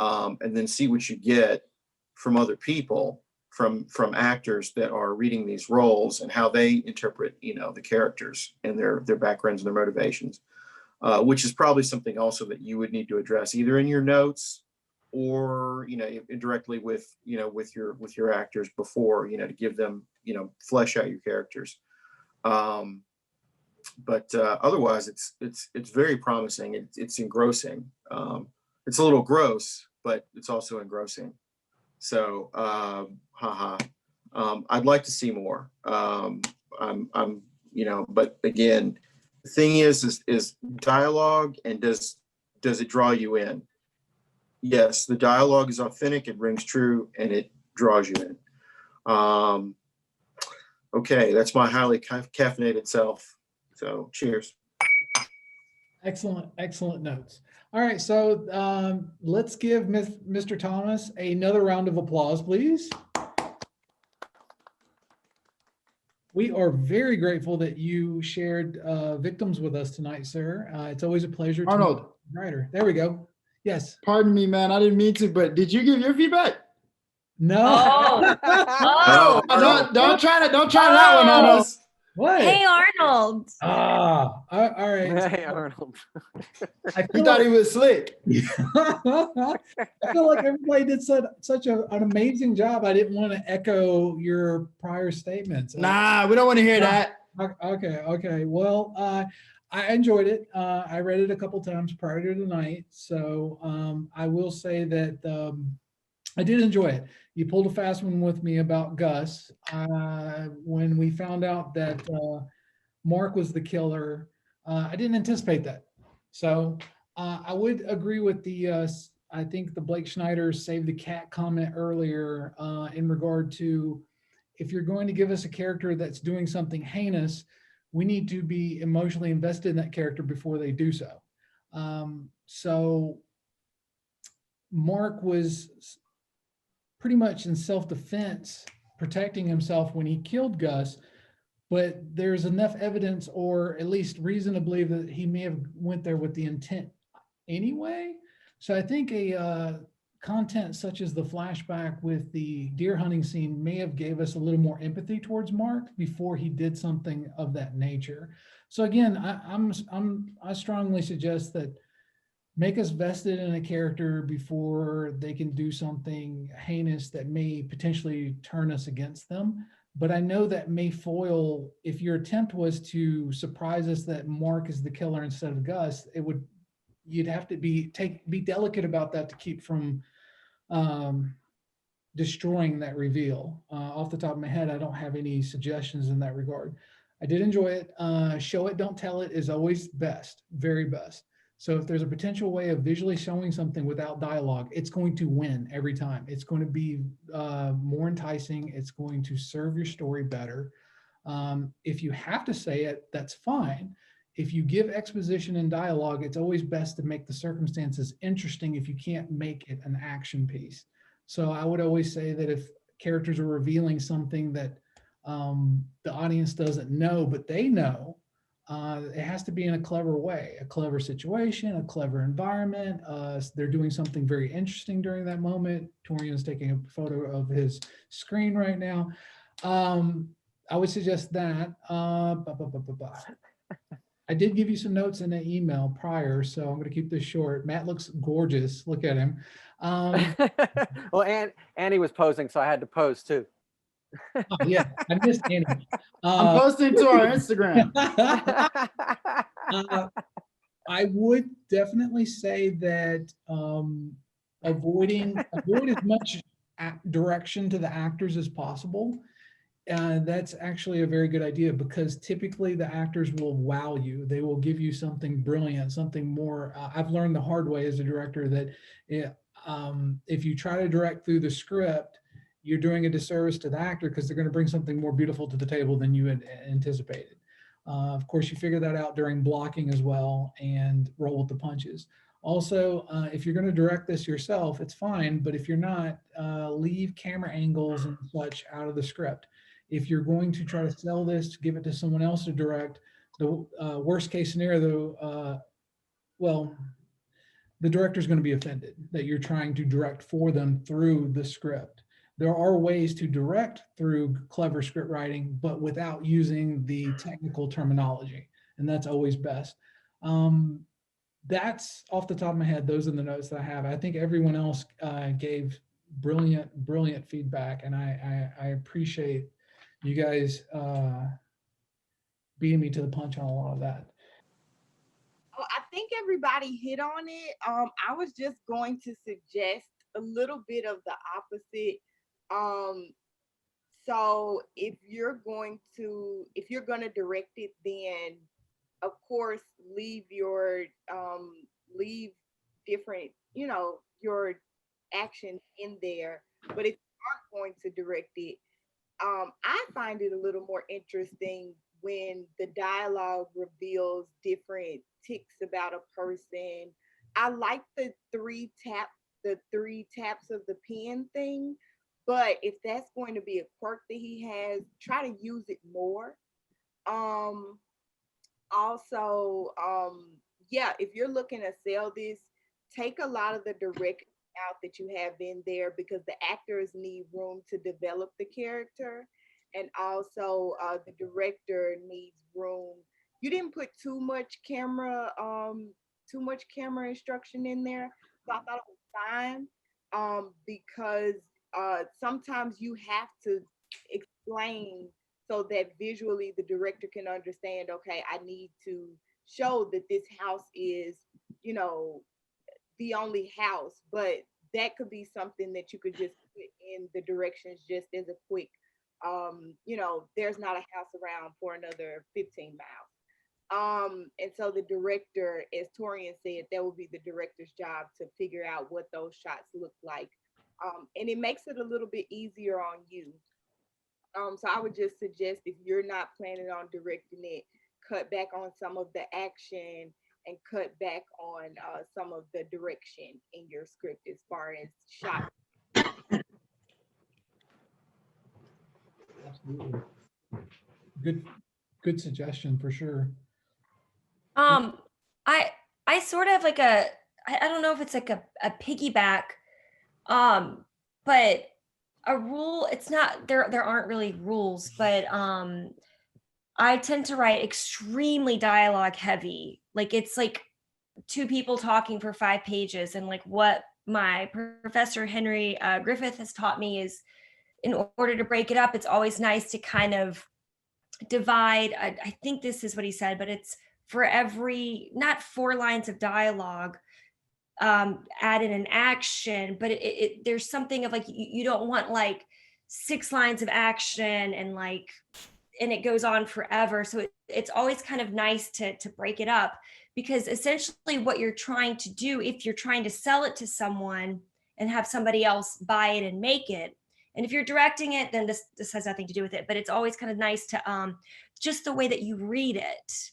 and then see what you get from other people, from actors that are reading these roles and how they interpret, the characters and their backgrounds and their motivations, which is probably something also that you would need to address either in your notes or, directly with your actors before, to give them, flesh out your characters. But otherwise it's very promising. It's engrossing. It's a little gross, but it's also engrossing. So, I'd like to see more. But again, the thing is dialogue, and does it draw you in? Yes, the dialogue is authentic, it rings true, and it draws you in. Okay, that's my highly caffeinated self. So cheers. Excellent notes. All right, so let's give Mr. Thomas another round of applause, please. We are very grateful that you shared victims with us tonight, sir. It's always a pleasure. Arnold. Writer. There we go. Yes. Pardon me, man. I didn't mean to, but did you give your feedback? No. Don't try that one on us. What? Hey, Arnold. All right. Hey, Arnold. He thought he was slick. I feel like everybody did such an amazing job. I didn't want to echo your prior statements. Nah, we don't want to hear that. Okay. Well, I enjoyed it. I read it a couple times prior to tonight. So I will say that I did enjoy it. You pulled a fast one with me about Gus. When we found out that Mark was the killer, I didn't anticipate that. So I would agree with I think the Blake Schneider save the cat comment earlier in regard to if you're going to give us a character that's doing something heinous, we need to be emotionally invested in that character before they do so. So Mark was pretty much in self-defense, protecting himself when he killed Gus. but there's enough evidence, or at least reason to believe that he may have went there with the intent anyway. So I think a content such as the flashback with the deer hunting scene may have gave us a little more empathy towards Mark before he did something of that nature. So again, I strongly suggest that make us vested in a character before they can do something heinous that may potentially turn us against them. But I know that may foil, if your attempt was to surprise us that Mark is the killer instead of Gus, you'd have to be delicate about that to keep from destroying that reveal. Off the top of my head, I don't have any suggestions in that regard. I did enjoy it. Show it, don't tell it is always best, very best. So if there's a potential way of visually showing something without dialogue, it's going to win every time. It's going to be more enticing. It's going to serve your story better. If you have to say it, that's fine. If you give exposition and dialogue, it's always best to make the circumstances interesting if you can't make it an action piece. So I would always say that if characters are revealing something that the audience doesn't know, but they know, it has to be in a clever way, a clever situation, a clever environment. They're doing something very interesting during that moment. Torian's taking a photo of his screen right now. I would suggest that. I did give you some notes in an email prior, so I'm going to keep this short. Matt looks gorgeous. Look at him. Well, Annie was posing, so I had to pose too. Oh, yeah, I missed Annie. I'm posting to our Instagram. I would definitely say that avoid as much direction to the actors as possible. That's actually a very good idea, because typically the actors will wow you. They will give you something brilliant, something more. I've learned the hard way as a director that if you try to direct through the script, you're doing a disservice to the actor, because they're going to bring something more beautiful to the table than you had anticipated. Of course, you figure that out during blocking as well and roll with the punches. Also, if you're going to direct this yourself, it's fine. But if you're not, leave camera angles and such out of the script. If you're going to try to sell this, give it to someone else to direct, the worst case scenario, well, the director's going to be offended that you're trying to direct for them through the script. There are ways to direct through clever script writing, but without using the technical terminology, and that's always best. That's off the top of my head. Those are the notes that I have. I think everyone else gave brilliant feedback, and I appreciate you guys beating me to the punch on a lot of that. Oh, I think everybody hit on it. I was just going to suggest a little bit of the opposite. So if you're going to direct it, then of course leave different, your actions in there. But if you aren't going to direct it, I find it a little more interesting when the dialogue reveals different ticks about a person. I like the three taps of the pen thing, but if that's going to be a quirk that he has, try to use it more. Also, yeah, if you're looking to sell this, take a lot of the direct out that you have in there, because the actors need room to develop the character, and also the director needs room. You didn't put too much camera instruction in there, so I thought it was fine, because sometimes you have to explain so that visually the director can understand, okay, I need to show that this house is, the only house. But that could be something that you could just put in the directions just as a quick, there's not a house around for another 15 miles. And so the director, as Torian said, that would be the director's job to figure out what those shots look like. And it makes it a little bit easier on you. So I would just suggest, if you're not planning on directing it, cut back on some of the action and cut back on some of the direction in your script as far as shots. Absolutely. Good good suggestion for sure. I sort of like I don't know if it's like a piggyback, but a rule, it's not, there aren't really rules, but I tend to write extremely dialogue heavy. Like it's like two people talking for 5 pages. And like what my professor Henry Griffith has taught me is, in order to break it up, it's always nice to kind of divide. I think this is what he said, but it's for every, not 4 lines of dialogue, add in an action, but there's something of like, you don't want like 6 lines of action and like, and it goes on forever. So it's always kind of nice to break it up, because essentially what you're trying to do, if you're trying to sell it to someone and have somebody else buy it and make it, and if you're directing it, then this has nothing to do with it, but it's always kind of nice to just the way that you read it.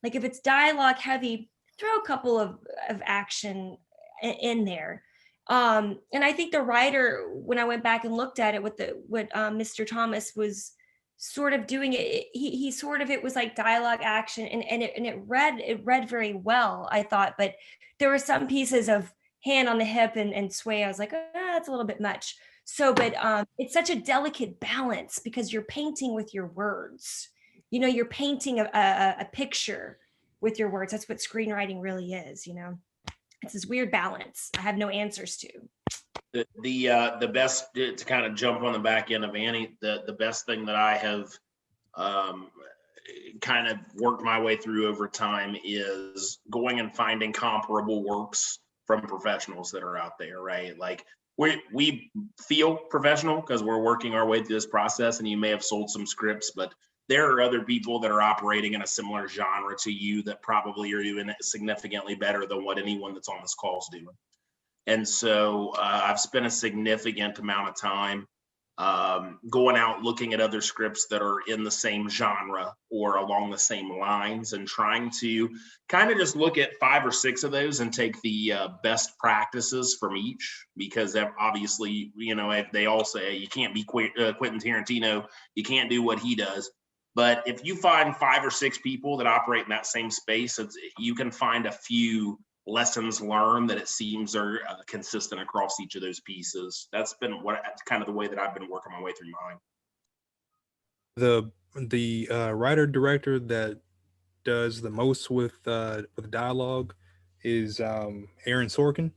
Like if it's dialogue heavy, throw a couple of action in there. And I think the writer, when I went back and looked at it, what Mr. Thomas was sort of doing it, he sort of, it was like dialogue action, and it read very well, I thought, but there were some pieces of hand on the hip and sway. I was like, that's a little bit much. So, but it's such a delicate balance, because you're painting with your words. You know, you're painting a picture with your words. That's what screenwriting really is, you know. It's this weird balance I have no answers to. The best, to kind of jump on the back end of Annie, the best thing that I have kind of worked my way through over time is going and finding comparable works from professionals that are out there, right? Like we feel professional because we're working our way through this process, and you may have sold some scripts, but there are other people that are operating in a similar genre to you that probably are doing it significantly better than what anyone that's on this call is doing. And so I've spent a significant amount of time going out, looking at other scripts that are in the same genre or along the same lines, and trying to kind of just look at 5 or 6 of those and take the best practices from each, because obviously, you know, if they all say you can't be Quentin Tarantino, you can't do what he does. But if you find 5 or 6 people that operate in that same space, you can find a few lessons learned that it seems are consistent across each of those pieces. That's been kind of the way that I've been working my way through mine. The writer director that does the most with dialogue is Aaron Sorkin.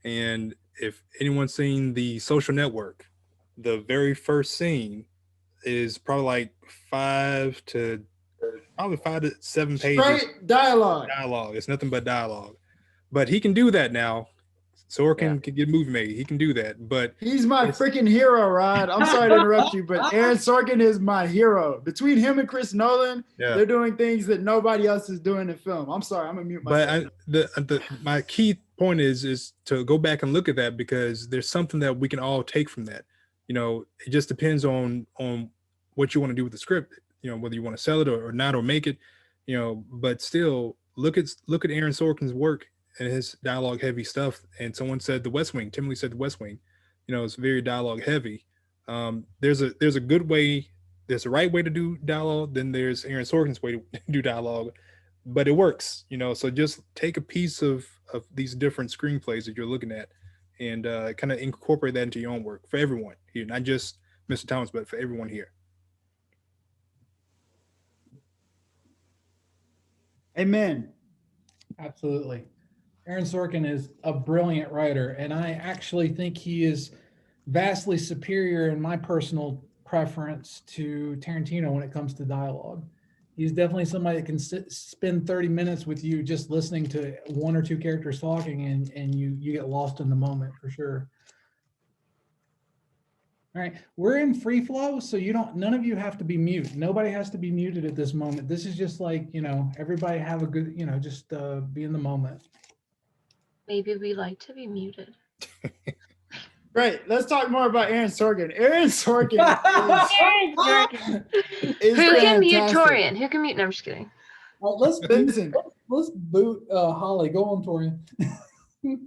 And if anyone's seen The Social Network, the very first scene is probably like 5 to 7 pages. Straight dialogue. It's nothing but dialogue. But he can do that now. Sorkin can get movie made. He can do that. But he's my freaking hero, Rod. I'm sorry to interrupt you, but Aaron Sorkin is my hero. Between him and Chris Nolan, they're doing things that nobody else is doing in film. I'm sorry, I'm gonna mute myself. But my key point is to go back and look at that, because there's something that we can all take from that. You know, it just depends on what you want to do with the script, you know, whether you want to sell it or not, or make it, you know, but still look at Aaron Sorkin's work and his dialogue heavy stuff. And someone said The West Wing, Tim Lee said The West Wing, you know, it's very dialogue heavy. There's a good way, there's a right way to do dialogue, then there's Aaron Sorkin's way to do dialogue, but it works, you know. So just take a piece of these different screenplays that you're looking at and kind of incorporate that into your own work for everyone here, not just Mr. Thomas, but for everyone here. Amen. Absolutely. Aaron Sorkin is a brilliant writer, and I actually think he is vastly superior in my personal preference to Tarantino when it comes to dialogue. He's definitely somebody that can spend 30 minutes with you just listening to 1 or 2 characters talking, and you get lost in the moment for sure. All right, we're in free flow, so none of you have to be mute. Nobody has to be muted at this moment. This is just like, you know, everybody have a good, you know, just be in the moment. Maybe we like to be muted. Great. Let's talk more about Aaron Sorkin. Aaron Sorkin is Who can mute fantastic. Torian? Who can mute? No, I'm just kidding. Well, let's boot Holly. Go on, Torian.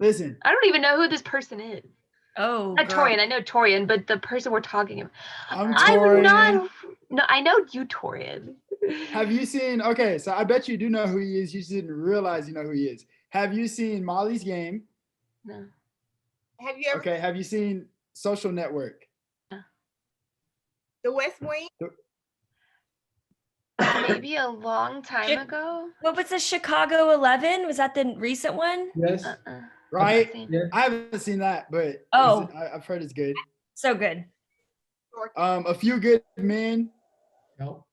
Listen. I don't even know who this person is. Oh, not girl. Torian. I know Torian, but the person we're talking about. I'm I'm Torian. not. No, I know you, Torian. Have you seen, okay, so I bet you do know who he is. You just didn't realize you know who he is. Have you seen Molly's Game? No. Have you ever Okay, have you seen Social Network? The West Wing? Maybe a long time ago. What was the Chicago 11? Was that the recent one? Yes. Right? Yeah. I haven't seen that, but Oh. I've heard it's good. So good. A Few Good Men. Nope.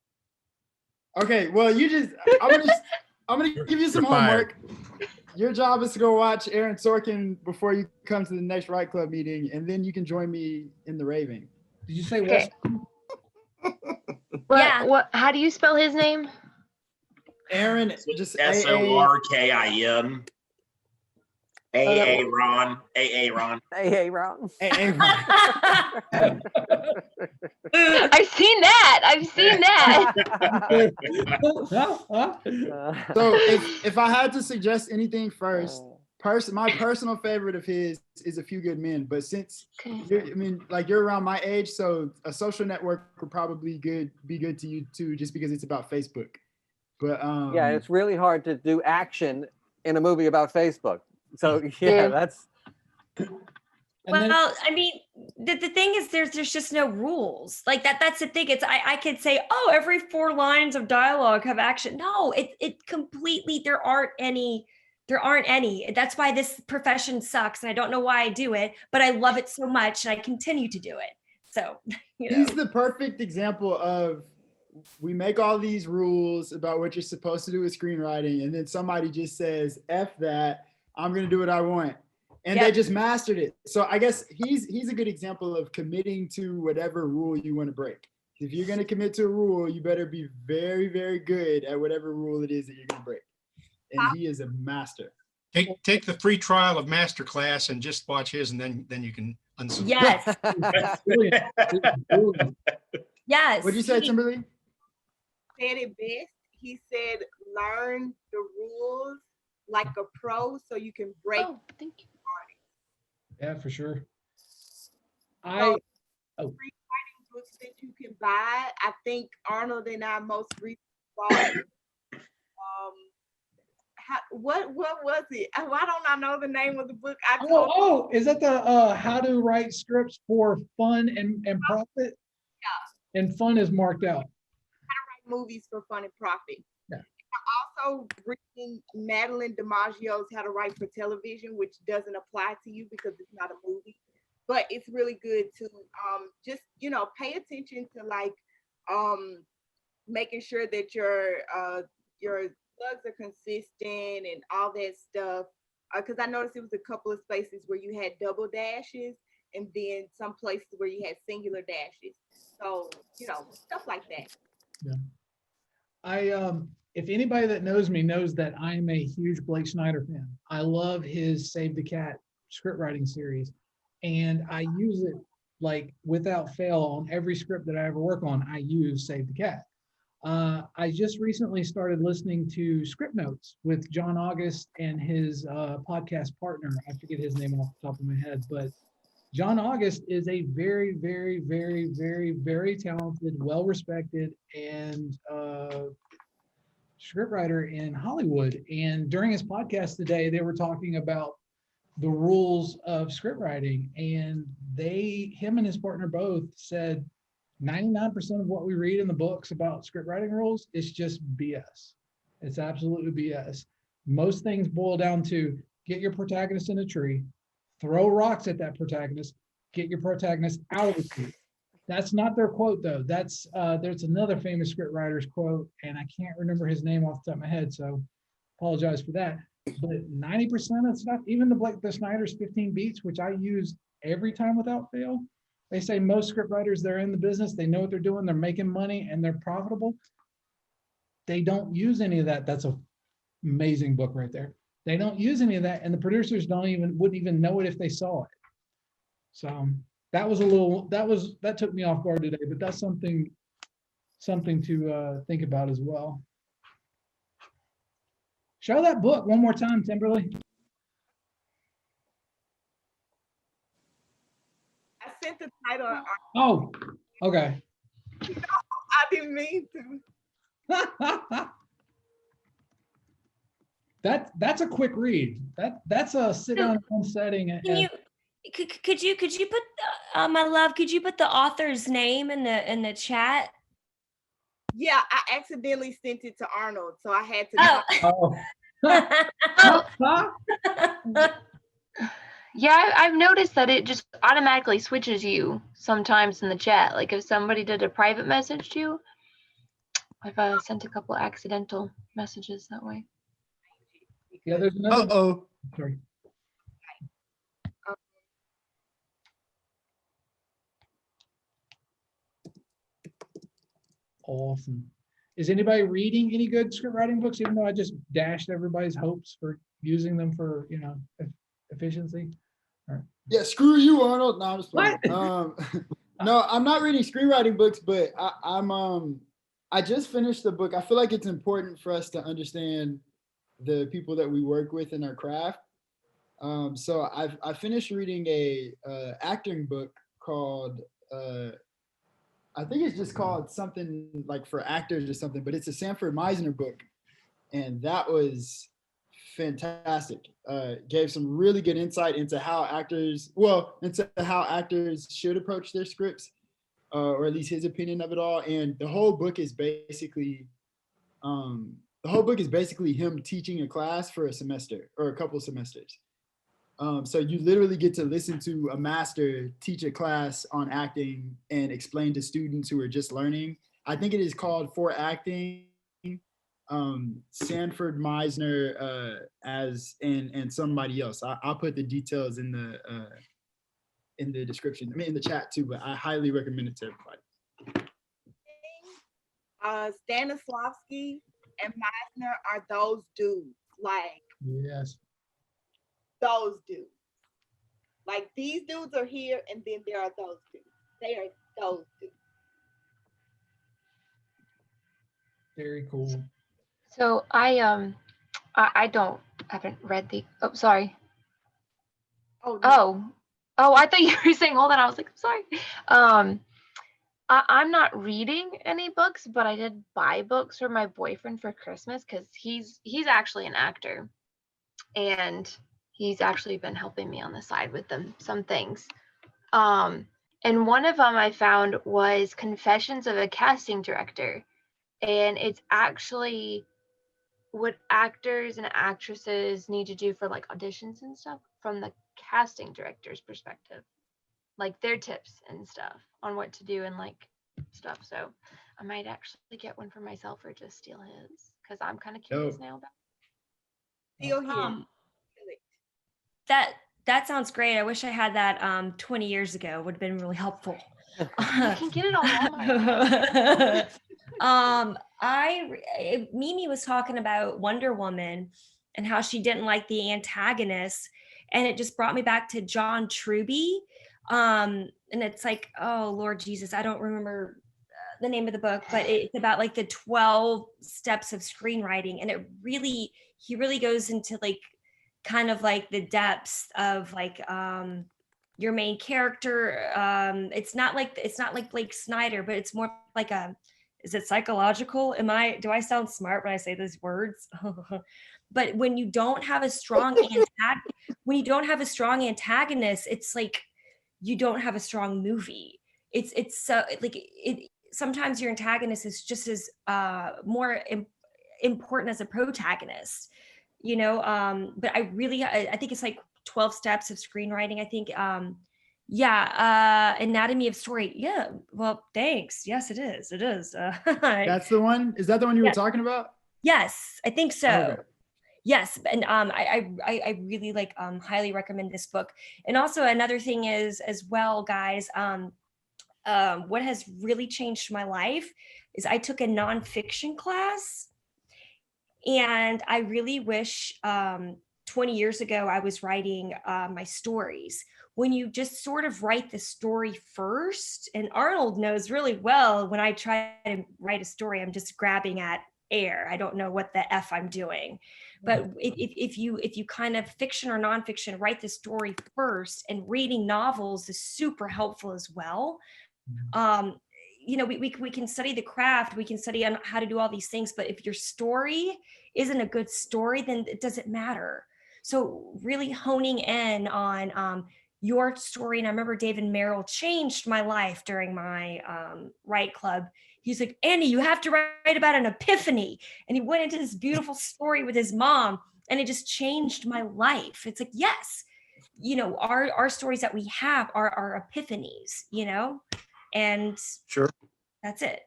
Okay, well, I'm gonna give you some You're fired. homework. Your job is to go watch Aaron Sorkin before you come to the next Right Club meeting, and then you can join me in the raving. Did you say Okay. Yeah. What? How do you spell his name? Aaron, just Sorkin. Ron. Ron. Ron. I've seen that. I've seen that. So if I had to suggest anything first, my personal favorite of his is A Few Good Men. But since you're around my age, so A Social Network would probably be good to you too, just because it's about Facebook. But yeah, it's really hard to do action in a movie about Facebook. So Yeah. that's. Well, I mean, the thing is, there's just no rules like that. That's the thing. It's I could say, oh, every 4 lines of dialogue have action. No, it completely. There aren't any. That's why this profession sucks, and I don't know why I do it, but I love it so much, and I continue to do it. So he's the perfect example of, we make all these rules about what you're supposed to do with screenwriting, and then somebody just says, F that, I'm going to do what I want. And they just mastered it. So I guess he's a good example of committing to whatever rule you want to break. If you're going to commit to a rule, you better be very, very good at whatever rule it is that you're going to break. And he is a master. Take the free trial of Masterclass and just watch his, and then you can unsubscribe. Yes. Yes. What'd you say, Timberly? Said it best. He said, learn the rules like a pro so you can break. Oh, thank you. Yeah, for sure. Free writing books that you can buy. I think Arnold and I most recently bought. What was it? Why don't I know the name of the book? Is that the How to Write Scripts for Fun and Profit? Yeah. And fun is marked out. How to Write Movies for Fun and Profit. Yeah. I'm also reading Madeline DiMaggio's How to Write for Television, which doesn't apply to you because it's not a movie, but it's really good to just pay attention to making sure that your plugs are consistent and all that stuff. Because I noticed it was a couple of spaces where you had double dashes, and then some places where you had singular dashes. So stuff like that. Yeah. If anybody that knows me knows that I'm a huge Blake Snyder fan. I love his Save the Cat script writing series, and I use it like without fail on every script that I ever work on. I use Save the Cat. I just recently started listening to Script Notes with John August and his podcast partner. I forget his name off the top of my head, but John August is a very, very, very, very, very talented, well-respected, and scriptwriter in Hollywood. And during his podcast today, they were talking about the rules of script writing, and him and his partner both said 99% of what we read in the books about script writing rules is just BS. It's absolutely BS. Most things boil down to get your protagonist in a tree, throw rocks at that protagonist, get your protagonist out of the tree. That's not their quote though. That's there's another famous script writer's quote, and I can't remember his name off the top of my head, so apologize for that. But 90% of stuff, even the Snyder's 15 beats, which I use every time without fail, they say most script writers, they're in the business, they know what they're doing, they're making money, and they're profitable. They don't use any of that. That's an amazing book right there. They don't use any of that, and the producers wouldn't even know it if they saw it. So that took me off guard today, but that's something to think about as well. Show that book one more time, Timberly. I sent the title. Oh, okay. I didn't mean to. That's a quick read. That's a sit down setting. Can you could you put my love? Could you put the author's name in the chat? Yeah, I accidentally sent it to Arnold, so I had to. Yeah, I've noticed that it just automatically switches you sometimes in the chat. Like if somebody did a private message to you, I've sent a couple accidental messages that way. Yeah, there's another. Uh-oh. Sorry. Awesome. Is anybody reading any good script writing books, even though I just dashed everybody's hopes for using them for, efficiency? All right. Yeah, screw you, Arnold. No, I'm just playing. No, I'm not reading screenwriting books, but I just finished the book. I feel like it's important for us to understand the people that we work with in our craft. So I finished reading a acting book called I think it's just called something like for actors or something, but it's a Sanford Meisner book, and that was fantastic. Gave some really good insight into how actors should approach their scripts, or at least his opinion of it all. And the whole book is basically him teaching a class for a semester or a couple semesters. So you literally get to listen to a master teach a class on acting and explain to students who are just learning. I think it is called For Acting, Sanford Meisner and somebody else. I'll put the details in the description. I mean in the chat too, but I highly recommend it to everybody. Stanislavski and Meisner are those dudes. Like, yes, those dudes. Like, these dudes are here, and then there are those dudes. They are those dudes. Very cool. So I haven't read the. Oh, sorry. Oh, no. I thought you were saying hold on. I was like, sorry. I'm not reading any books, but I did buy books for my boyfriend for Christmas because he's actually an actor, and he's actually been helping me on the side with some things. And one of them I found was Confessions of a Casting Director, and it's actually what actors and actresses need to do for like auditions and stuff from the casting director's perspective, like their tips and stuff on what to do and like stuff. So I might actually get one for myself or just steal his because I'm kind of curious now about Steal his. That sounds great. I wish I had that 20 years ago. Would have been really helpful. You can get it on Walmart. Mimi was talking about Wonder Woman and how she didn't like the antagonist, and it just brought me back to John Truby. And it's like, oh Lord Jesus, I don't remember the name of the book, but it's about like the 12 steps of screenwriting, and he really goes into like kind of like the depths of like your main character. It's not like Blake Snyder, but it's more like is it psychological? Do I sound smart when I say those words? But when you don't have a strong antagonist, it's like you don't have a strong movie. It's so like it sometimes your antagonist is just as more important as a protagonist, but I think it's like 12 steps of screenwriting. I think Anatomy of Story. Yeah, well, thanks. Yes, it is. That's the one. Is that the one you were talking about? Yes, I think so. Okay. Yes, and I really like highly recommend this book. And also another thing is as well, guys, what has really changed my life is I took a nonfiction class, and I really wish 20 years ago I was writing my stories. When you just sort of write the story first, and Arnold knows really well when I try to write a story, I'm just grabbing at air. I don't know what the F I'm doing. But if you kind of fiction or nonfiction, write the story first, and reading novels is super helpful as well. you know, we can study the craft, we can study on how to do all these things, but if your story isn't a good story, then it doesn't matter. So really honing in on your story. And I remember David Merrill changed my life during my write club. He's like, Andy, you have to write about an epiphany. And he went into this beautiful story with his mom, and it just changed my life. It's like, yes, you know, our stories that we have are our epiphanies, you know, and Sure. that's it.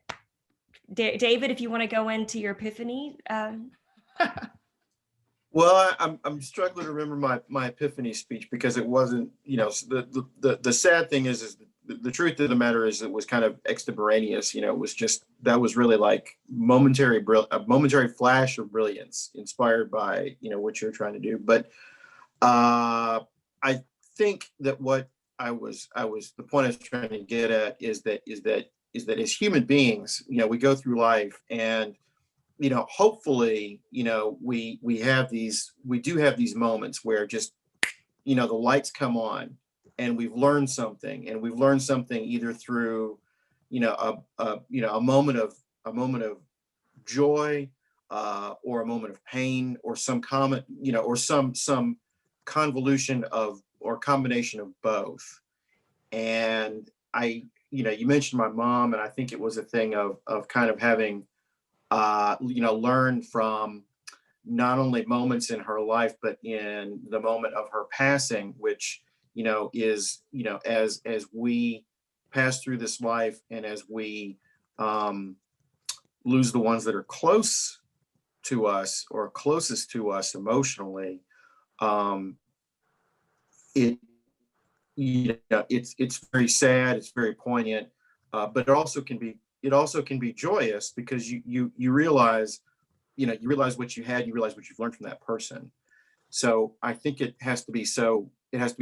David, if you want to go into your epiphany. Well, I'm struggling to remember my epiphany speech because it wasn't, you know, the sad thing is the truth of the matter is it was kind of extemporaneous. You know, it was just, that was really like a momentary flash of brilliance inspired by, you know, what you're trying to do. But I think that what the point I was trying to get at is that as human beings, you know, we go through life, and you know, hopefully, you know, we do have these moments where just, you know, the lights come on and we've learned something either through, you know, a moment of joy, or a moment of pain, or some comment, you know, or some convolution of, or combination of both. And you know, you mentioned my mom, and I think it was a thing of kind of having, you know, learn from not only moments in her life, but in the moment of her passing, which, you know, is, you know, as we pass through this life, and as we lose the ones that are close to us or closest to us emotionally, it, you know, it's very sad, it's very poignant, but it also can be joyous, because you realize, you know, you realize what you had, you realize what you've learned from that person. So I think it has to be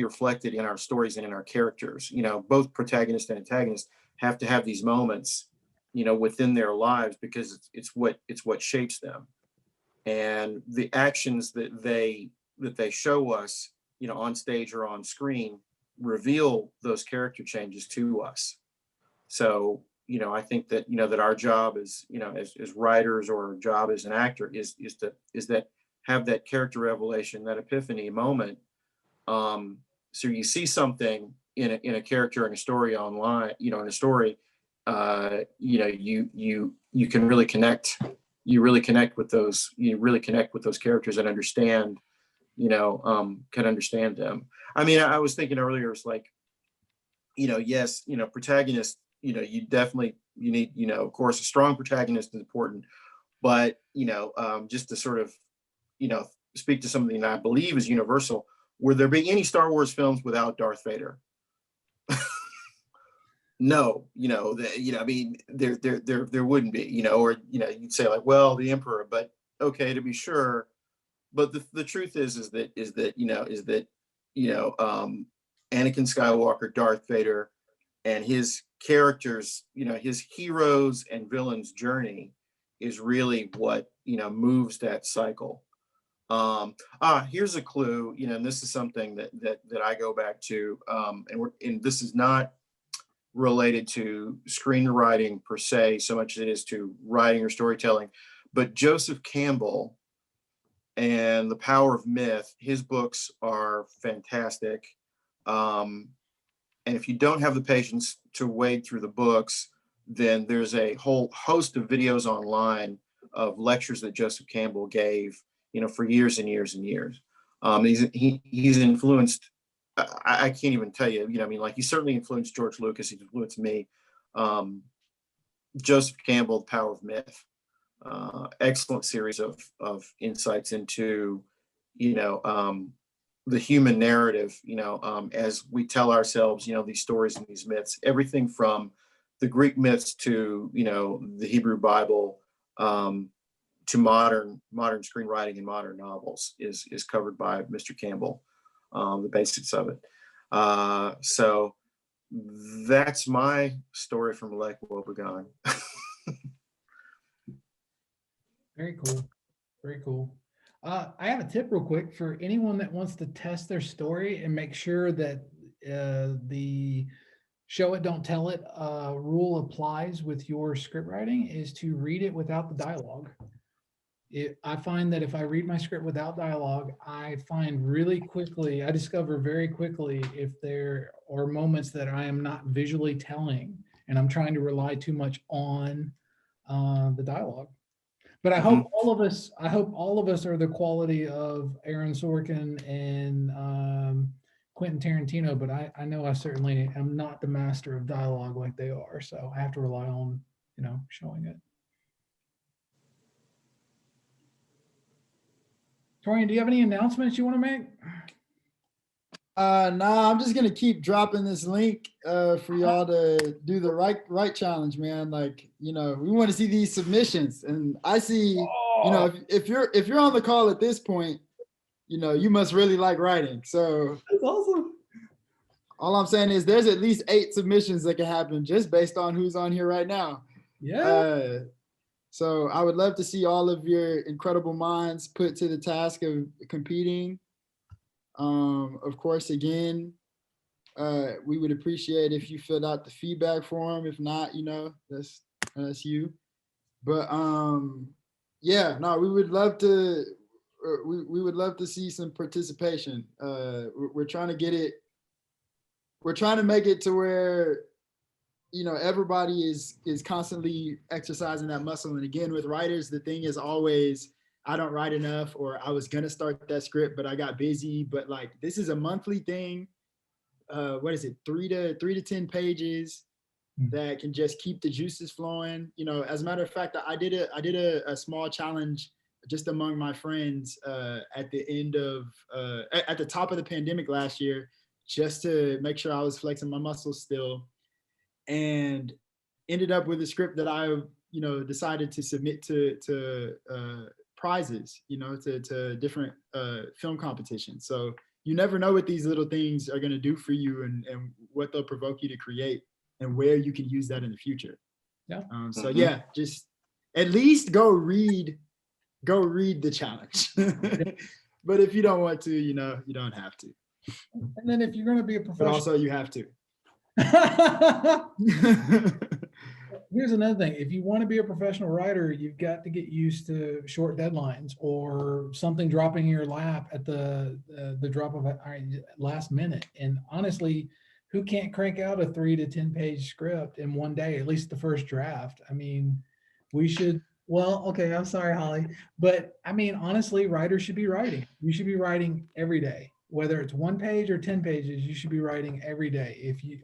reflected in our stories and in our characters. You know, both protagonist and antagonist have to have these moments, you know, within their lives, because it's what shapes them. And the actions that they show us, you know, on stage or on screen, reveal those character changes to us. So, you know, I think that, you know, that our job is, you know, as writers, or our job as an actor is that have that character revelation, that epiphany moment. So you see something in a character, in a story online, you know, in a story, you know, you can really connect. You really connect with those characters, and understand, you know, can understand them. I mean, I was thinking earlier, it's like, you know, yes, you know, protagonist, you know, you need, you know, of course, a strong protagonist is important, but, you know, just to sort of, you know, speak to something that I believe is universal, would there be any Star Wars films without Darth Vader? No, you know, I mean, there wouldn't be, you know, or, you know, you'd say like, well, the Emperor, but okay, to be sure. But the truth is that Anakin Skywalker, Darth Vader, and his characters, you know, his heroes and villains journey is really what, you know, moves that cycle. Here's a clue, you know, and this is something that I go back to, and this is not related to screenwriting per se, so much as it is to writing or storytelling, but Joseph Campbell and The Power of Myth, his books are fantastic. And if you don't have the patience to wade through the books, then there's a whole host of videos online of lectures that Joseph Campbell gave, you know, for years and years and years. He's influenced, I can't even tell you, you know, I mean, like, he certainly influenced George Lucas, he influenced me. Joseph Campbell, The Power of Myth, excellent series of insights into, you know, the human narrative, you know, as we tell ourselves, you know, these stories and these myths, everything from the Greek myths to, you know, the Hebrew Bible, to modern screenwriting and modern novels is covered by Mr. Campbell, the basics of it. So that's my story from Lake Wobegon. Very cool. Very cool. I have a tip real quick for anyone that wants to test their story and make sure that the show it, don't tell it rule applies with your script writing is to read it without the dialogue. I find that if I read my script without dialogue, I discover very quickly if there are moments that I am not visually telling and I'm trying to rely too much on the dialogue. But I hope all of us are the quality of Aaron Sorkin and Quentin Tarantino, but I know I certainly am not the master of dialogue like they are. So I have to rely on, showing it. Torian, do you have any announcements you want to make? Nah, I'm just gonna keep dropping this link for y'all to do the right challenge, man. Like, we want to see these submissions, and I see, if you're on the call at this point, you must really like writing. So that's awesome. All I'm saying is there's at least 8 submissions that can happen just based on who's on here right now. Yeah. So I would love to see all of your incredible minds put to the task of competing. Of course, again, we would appreciate if you filled out the feedback form. If not, that's you. But yeah, no, we would love to. We would love to see some participation. We're trying to get it. We're trying to make it to where everybody is constantly exercising that muscle. And again, with writers, the thing is always, I don't write enough, or I was gonna start that script, but I got busy. But like, this is a monthly thing. What is it? 3 to 10 pages that can just keep the juices flowing. As a matter of fact, I did a small challenge just among my friends at the end of at the top of the pandemic last year, just to make sure I was flexing my muscles still, and ended up with a script that I decided to submit to prizes, to different film competitions. So you never know what these little things are going to do for you, and what they'll provoke you to create, and where you can use that in the future. Yeah. So yeah, just at least go read the challenge. But if you don't want to, you don't have to. And then if you're going to be a professional, but also you have to. Here's another thing. If you want to be a professional writer, you've got to get used to short deadlines, or something dropping in your lap at the drop of a last minute. And honestly, who can't crank out a 3 to 10 page script in one day, at least the first draft? I mean, we should. Well, okay, I'm sorry, Holly, but I mean, honestly, writers should be writing. You should be writing every day, whether it's 1 page or 10 pages. You should be writing every day. If you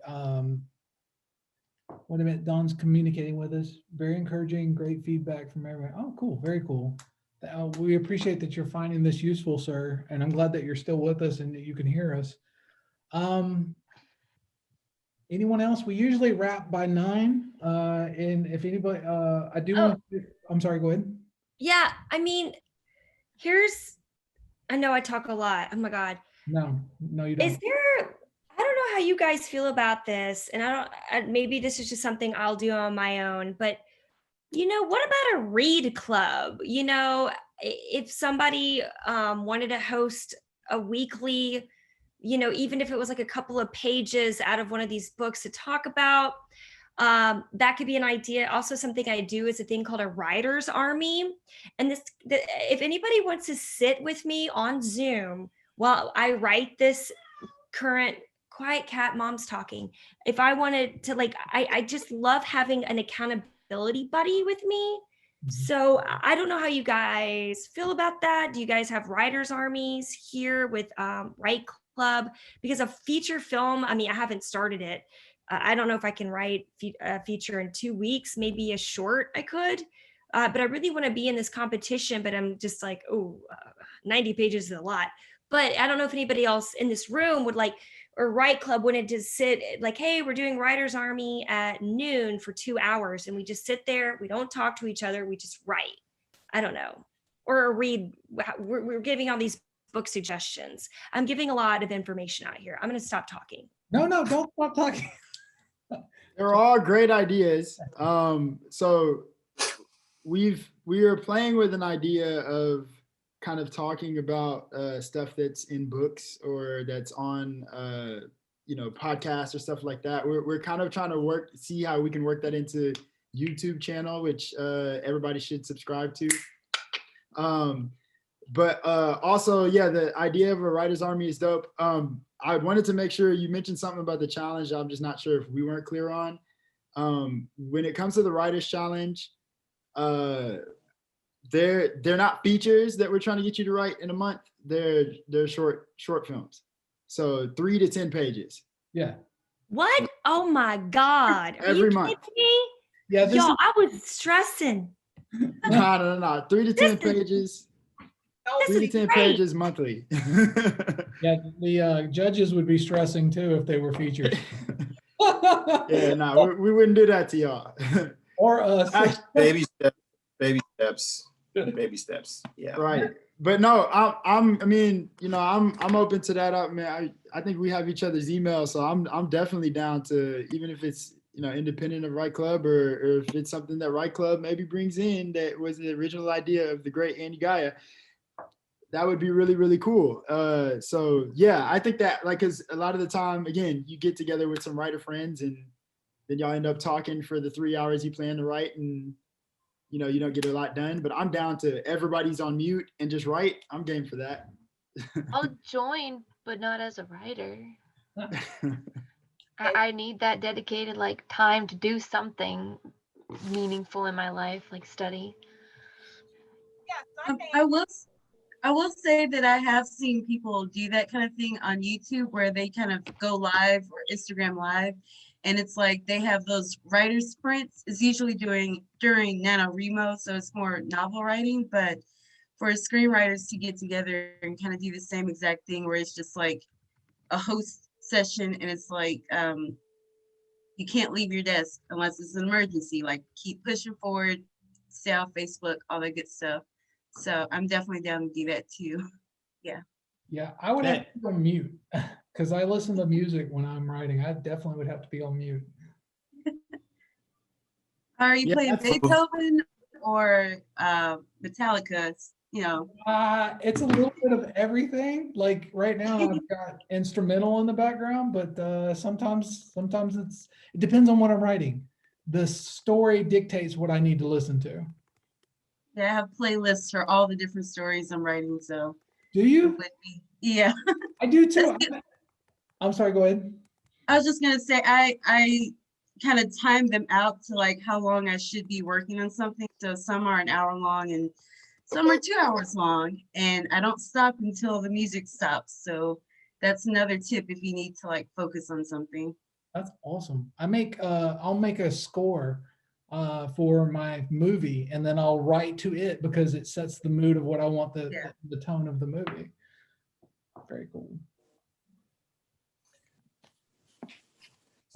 wait a minute, Don's communicating with us. Very encouraging, great feedback from everyone. Oh, cool, very cool. We appreciate that you're finding this useful, sir, and I'm glad that you're still with us and that you can hear us. Anyone else? We usually wrap by 9. And if anybody, I do want to, I'm sorry, go ahead. Yeah, I mean, I know I talk a lot. Oh my God. No, you don't. Is there, I don't know how you guys feel about this, and maybe this is just something I'll do on my own, but what about a read club? If somebody wanted to host a weekly, even if it was like a couple of pages out of one of these books to talk about, that could be an idea. Also, something I do is a thing called a writer's army. And if anybody wants to sit with me on Zoom while I write this current quiet cat, mom's talking. If I wanted to, I just love having an accountability buddy with me. So I don't know how you guys feel about that. Do you guys have writers' armies here with Write Club? Because a feature film, I mean, I haven't started it. I don't know if I can write a feature in 2 weeks, maybe a short I could. But I really want to be in this competition, but I'm just like, 90 pages is a lot. But I don't know if anybody else in this room would or Write Club wanted to sit hey, we're doing Writers Army at noon for 2 hours. And we just sit there. We don't talk to each other. We just write. I don't know. Or read. We're giving all these book suggestions. I'm giving a lot of information out here. I'm going to stop talking. No, don't stop talking. They're all great ideas. So we are playing with an idea of kind of talking about stuff that's in books or that's on podcasts or stuff like that. We're kind of trying to see how we can work that into YouTube channel, which everybody should subscribe to. But also, yeah, the idea of a writer's army is dope. I wanted to make sure you mentioned something about the challenge. I'm just not sure if we weren't clear on. When it comes to the writer's challenge, they're not features that we're trying to get you to write in a month. They're short films. So 3 to 10 pages. Yeah. What? Oh my God. Are Every you month. kidding me? Yeah. Yo, I was stressing. No. 3 to 10 pages. 3 to 10 pages monthly. Yeah, the judges would be stressing too if they were featured. Yeah, no, we wouldn't do that to y'all. Or us. Baby steps. Yeah. Right. But no, I'm open to that. I think we have each other's email, so I'm definitely down to, even if it's independent of Write Club, or if it's something that Write Club maybe brings in that was the original idea of the great Andy Gaia. That would be really, really cool. So yeah, I think that, because a lot of the time, again, you get together with some writer friends and then y'all end up talking for the 3 hours you plan to write, and you don't get a lot done. But I'm down to everybody's on mute and just write. I'm game for that. I'll join, but not as a writer. I need that dedicated time to do something meaningful in my life, like study. I will say that I have seen people do that kind of thing on YouTube, where they kind of go live or Instagram live, and it's like they have those writer sprints. It's usually during NaNoWriMo, so it's more novel writing, but for screenwriters to get together and kind of do the same exact thing, where it's just like a host session, and it's like you can't leave your desk unless it's an emergency, keep pushing forward, stay off Facebook, all that good stuff. So I'm definitely down to do that too. Yeah. Yeah, I would have to be on mute because I listen to music when I'm writing. I definitely would have to be on mute. Are you playing Beethoven or Metallica? It's a little bit of everything. Like right now, I've got instrumental in the background, but sometimes it depends on what I'm writing. The story dictates what I need to listen to. Yeah, I have playlists for all the different stories I'm writing. So do you? Yeah, I do too. I'm sorry. Go ahead. I was just gonna say I kind of time them out to how long I should be working on something. So some are an hour long and some are 2 hours long, and I don't stop until the music stops. So that's another tip if you need to focus on something. That's awesome. I'll make a score for my movie, and then I'll write to it because it sets the mood of what I want the tone of the movie. Very cool.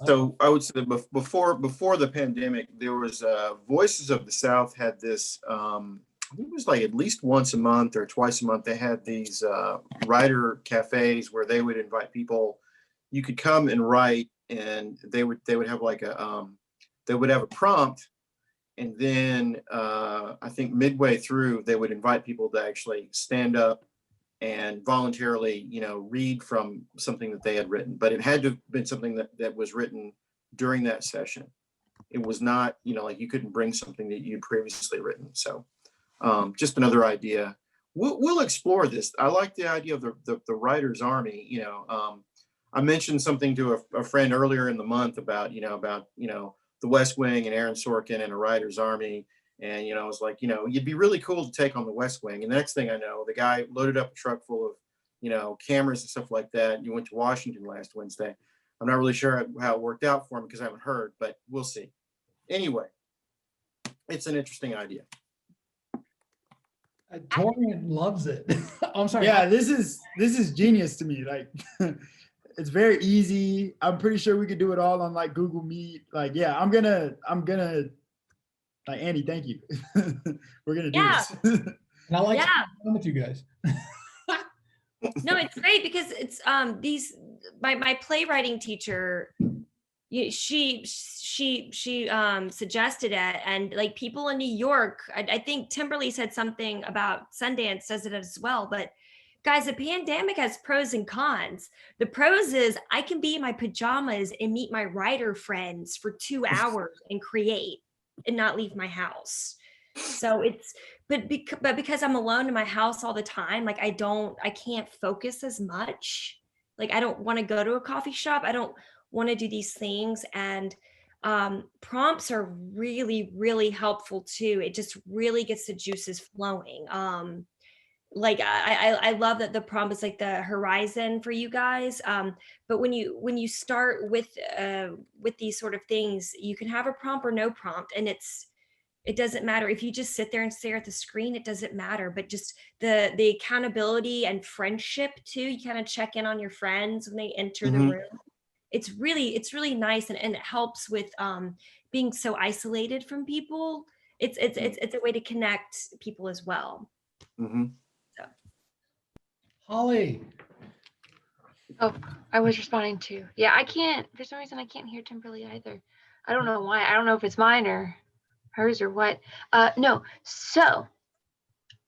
So I would say that before the pandemic, there was Voices of the South had this, I think it was at least once a month or twice a month, they had these writer cafes where they would invite people. You could come and write, and they would have they would have a prompt, and then I think midway through they would invite people to actually stand up and voluntarily, read from something that they had written. But it had to have been something that was written during that session. It was not, you couldn't bring something that you'd previously written. So just another idea. We'll explore this. I like the idea of the writer's army. I mentioned something to a friend earlier in the month about the West Wing and Aaron Sorkin and a writer's army. And, I was like, you'd be really cool to take on the West Wing. And the next thing I know, the guy loaded up a truck full of, cameras and stuff like that. You went to Washington last Wednesday. I'm not really sure how it worked out for him because I haven't heard, but we'll see. Anyway, it's an interesting idea. Torian loves it. I'm sorry. Yeah, this is genius to me. It's very easy. I'm pretty sure we could do it all on Google Meet. Yeah, I'm gonna Andy, thank you. We're gonna do this. And I like to with you guys. No, it's great because it's my playwriting teacher, she suggested it, and people in New York, I think Timberly said something about Sundance does it as well, but guys, the pandemic has pros and cons. The pros is I can be in my pajamas and meet my writer friends for 2 hours and create and not leave my house. So it's, but because I'm alone in my house all the time, like I can't focus as much. Like I don't want to go to a coffee shop. I don't want to do these things. And prompts are really, really helpful too. It just really gets the juices flowing. Like I love that the prompt is like the horizon for you guys. But when you start with these sort of things, you can have a prompt or no prompt, and it doesn't matter if you just sit there and stare at the screen. It doesn't matter. But just the accountability and friendship too. You kind of check in on your friends when they enter the room. It's really nice, and it helps with being so isolated from people. It's a way to connect people as well. So. Holly. Oh, I was responding to. Yeah, I can't. For some reason, I can't hear Timberly either. I don't know why. I don't know if it's mine or hers or what. No. So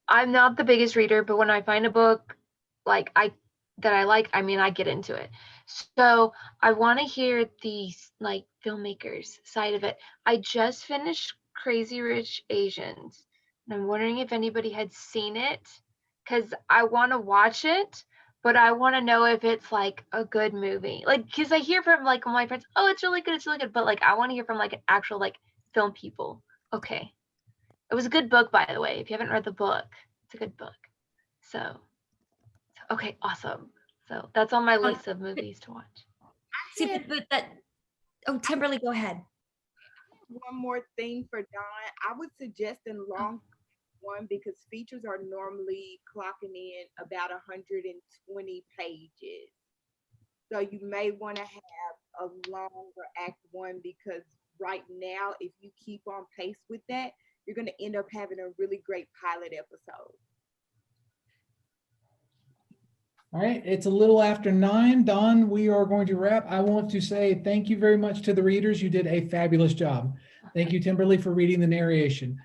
I'm not the biggest reader, but when I find a book that I like, I mean, I get into it. So I want to hear the like filmmakers side of it. I just finished Crazy Rich Asians, and I'm wondering if anybody had seen it, because I want to watch it, but I want to know if it's like a good movie. Like, because I hear from like my friends, oh, it's really good, but like I want to hear from like actual like film people. Okay, it was a good book, by the way. If you haven't read the book, it's a good book. So okay, awesome. So that's on my list of movies to watch. See, Timberly, go ahead. One more thing for Dawn. I would suggest a long one because features are normally clocking in about 120 pages. So you may want to have a longer act one, because right now, if you keep on pace with that, you're going to end up having a really great pilot episode. All right, it's a little after 9. Dawn, we are going to wrap. I want to say thank you very much to the readers. You did a fabulous job. Thank you, Timberly, for reading the narration.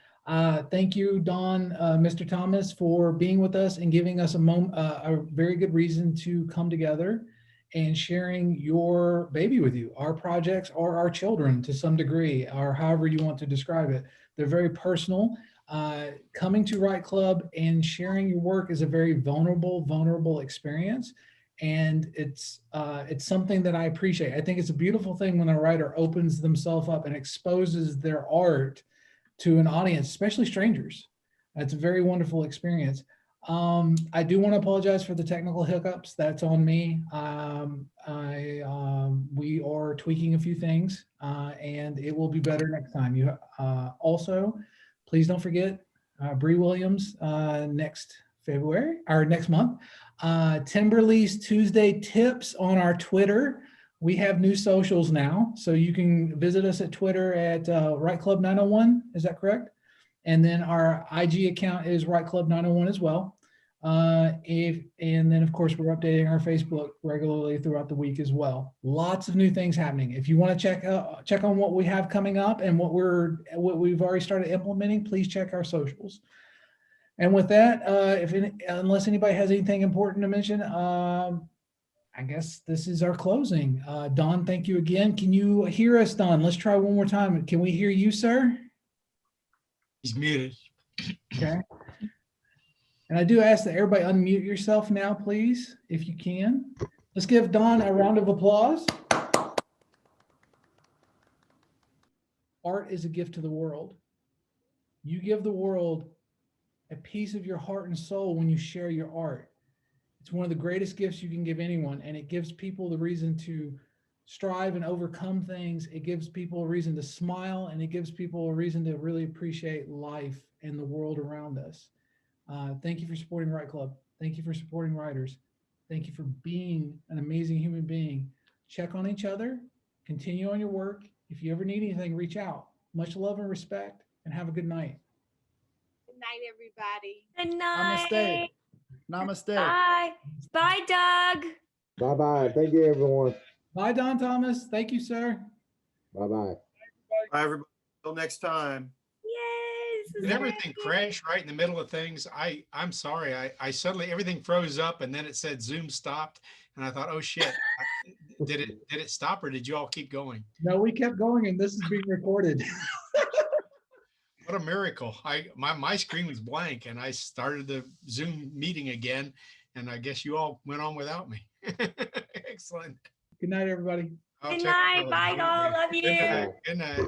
Thank you, Dawn, Mr. Thomas, for being with us and giving us a very good reason to come together and sharing your baby with you. Our projects are our children to some degree, or however you want to describe it. They're very personal. Coming to Write Club and sharing your work is a very vulnerable experience, and it's something that I appreciate. I think it's a beautiful thing when a writer opens themselves up and exposes their art to an audience, especially strangers. It's a very wonderful experience. I do want to apologize for the technical hiccups. That's on me. We are tweaking a few things, and it will be better next time. Also, please don't forget Bree Williams next February or next month. Timberly's Tuesday tips on our Twitter. We have new socials now, so you can visit us at Twitter at Write Club 901. Is that correct? And then our IG account is Write Club 901 as well. And then of course we're updating our Facebook regularly throughout the week as well. Lots of new things happening. If you want to check on what we have coming up and what we've already started implementing, please check our socials. And with that, unless anybody has anything important to mention, I guess this is our closing. Don, thank you again. Can you hear us, Don? Let's try one more time. Can we hear you, sir? He's muted. Okay. And I do ask that everybody unmute yourself now, please, if you can. Let's give Don a round of applause. Art is a gift to the world. You give the world a piece of your heart and soul when you share your art. It's one of the greatest gifts you can give anyone, and it gives people the reason to strive and overcome things. It gives people a reason to smile, and it gives people a reason to really appreciate life and the world around us. Thank you for supporting Write Club. Thank you for supporting writers. Thank you for being an amazing human being. Check on each other. Continue on your work. If you ever need anything, reach out. Much love and respect, and have a good night. Good night, everybody. Good night. Namaste. Namaste. Bye. Bye, Doug. Bye-bye. Thank you, everyone. Bye, Don Thomas. Thank you, sir. Bye-bye. Bye, everybody. Till next time. Yes. Did everything crash right in the middle of things? I'm sorry. I suddenly everything froze up and then it said Zoom stopped, and I thought, oh shit, did it stop or did you all keep going? No, we kept going, and this is being recorded. What a miracle! My screen was blank, and I started the Zoom meeting again, and I guess you all went on without me. Excellent. Good night, everybody. Good night. Bye, all. Love you. Good night.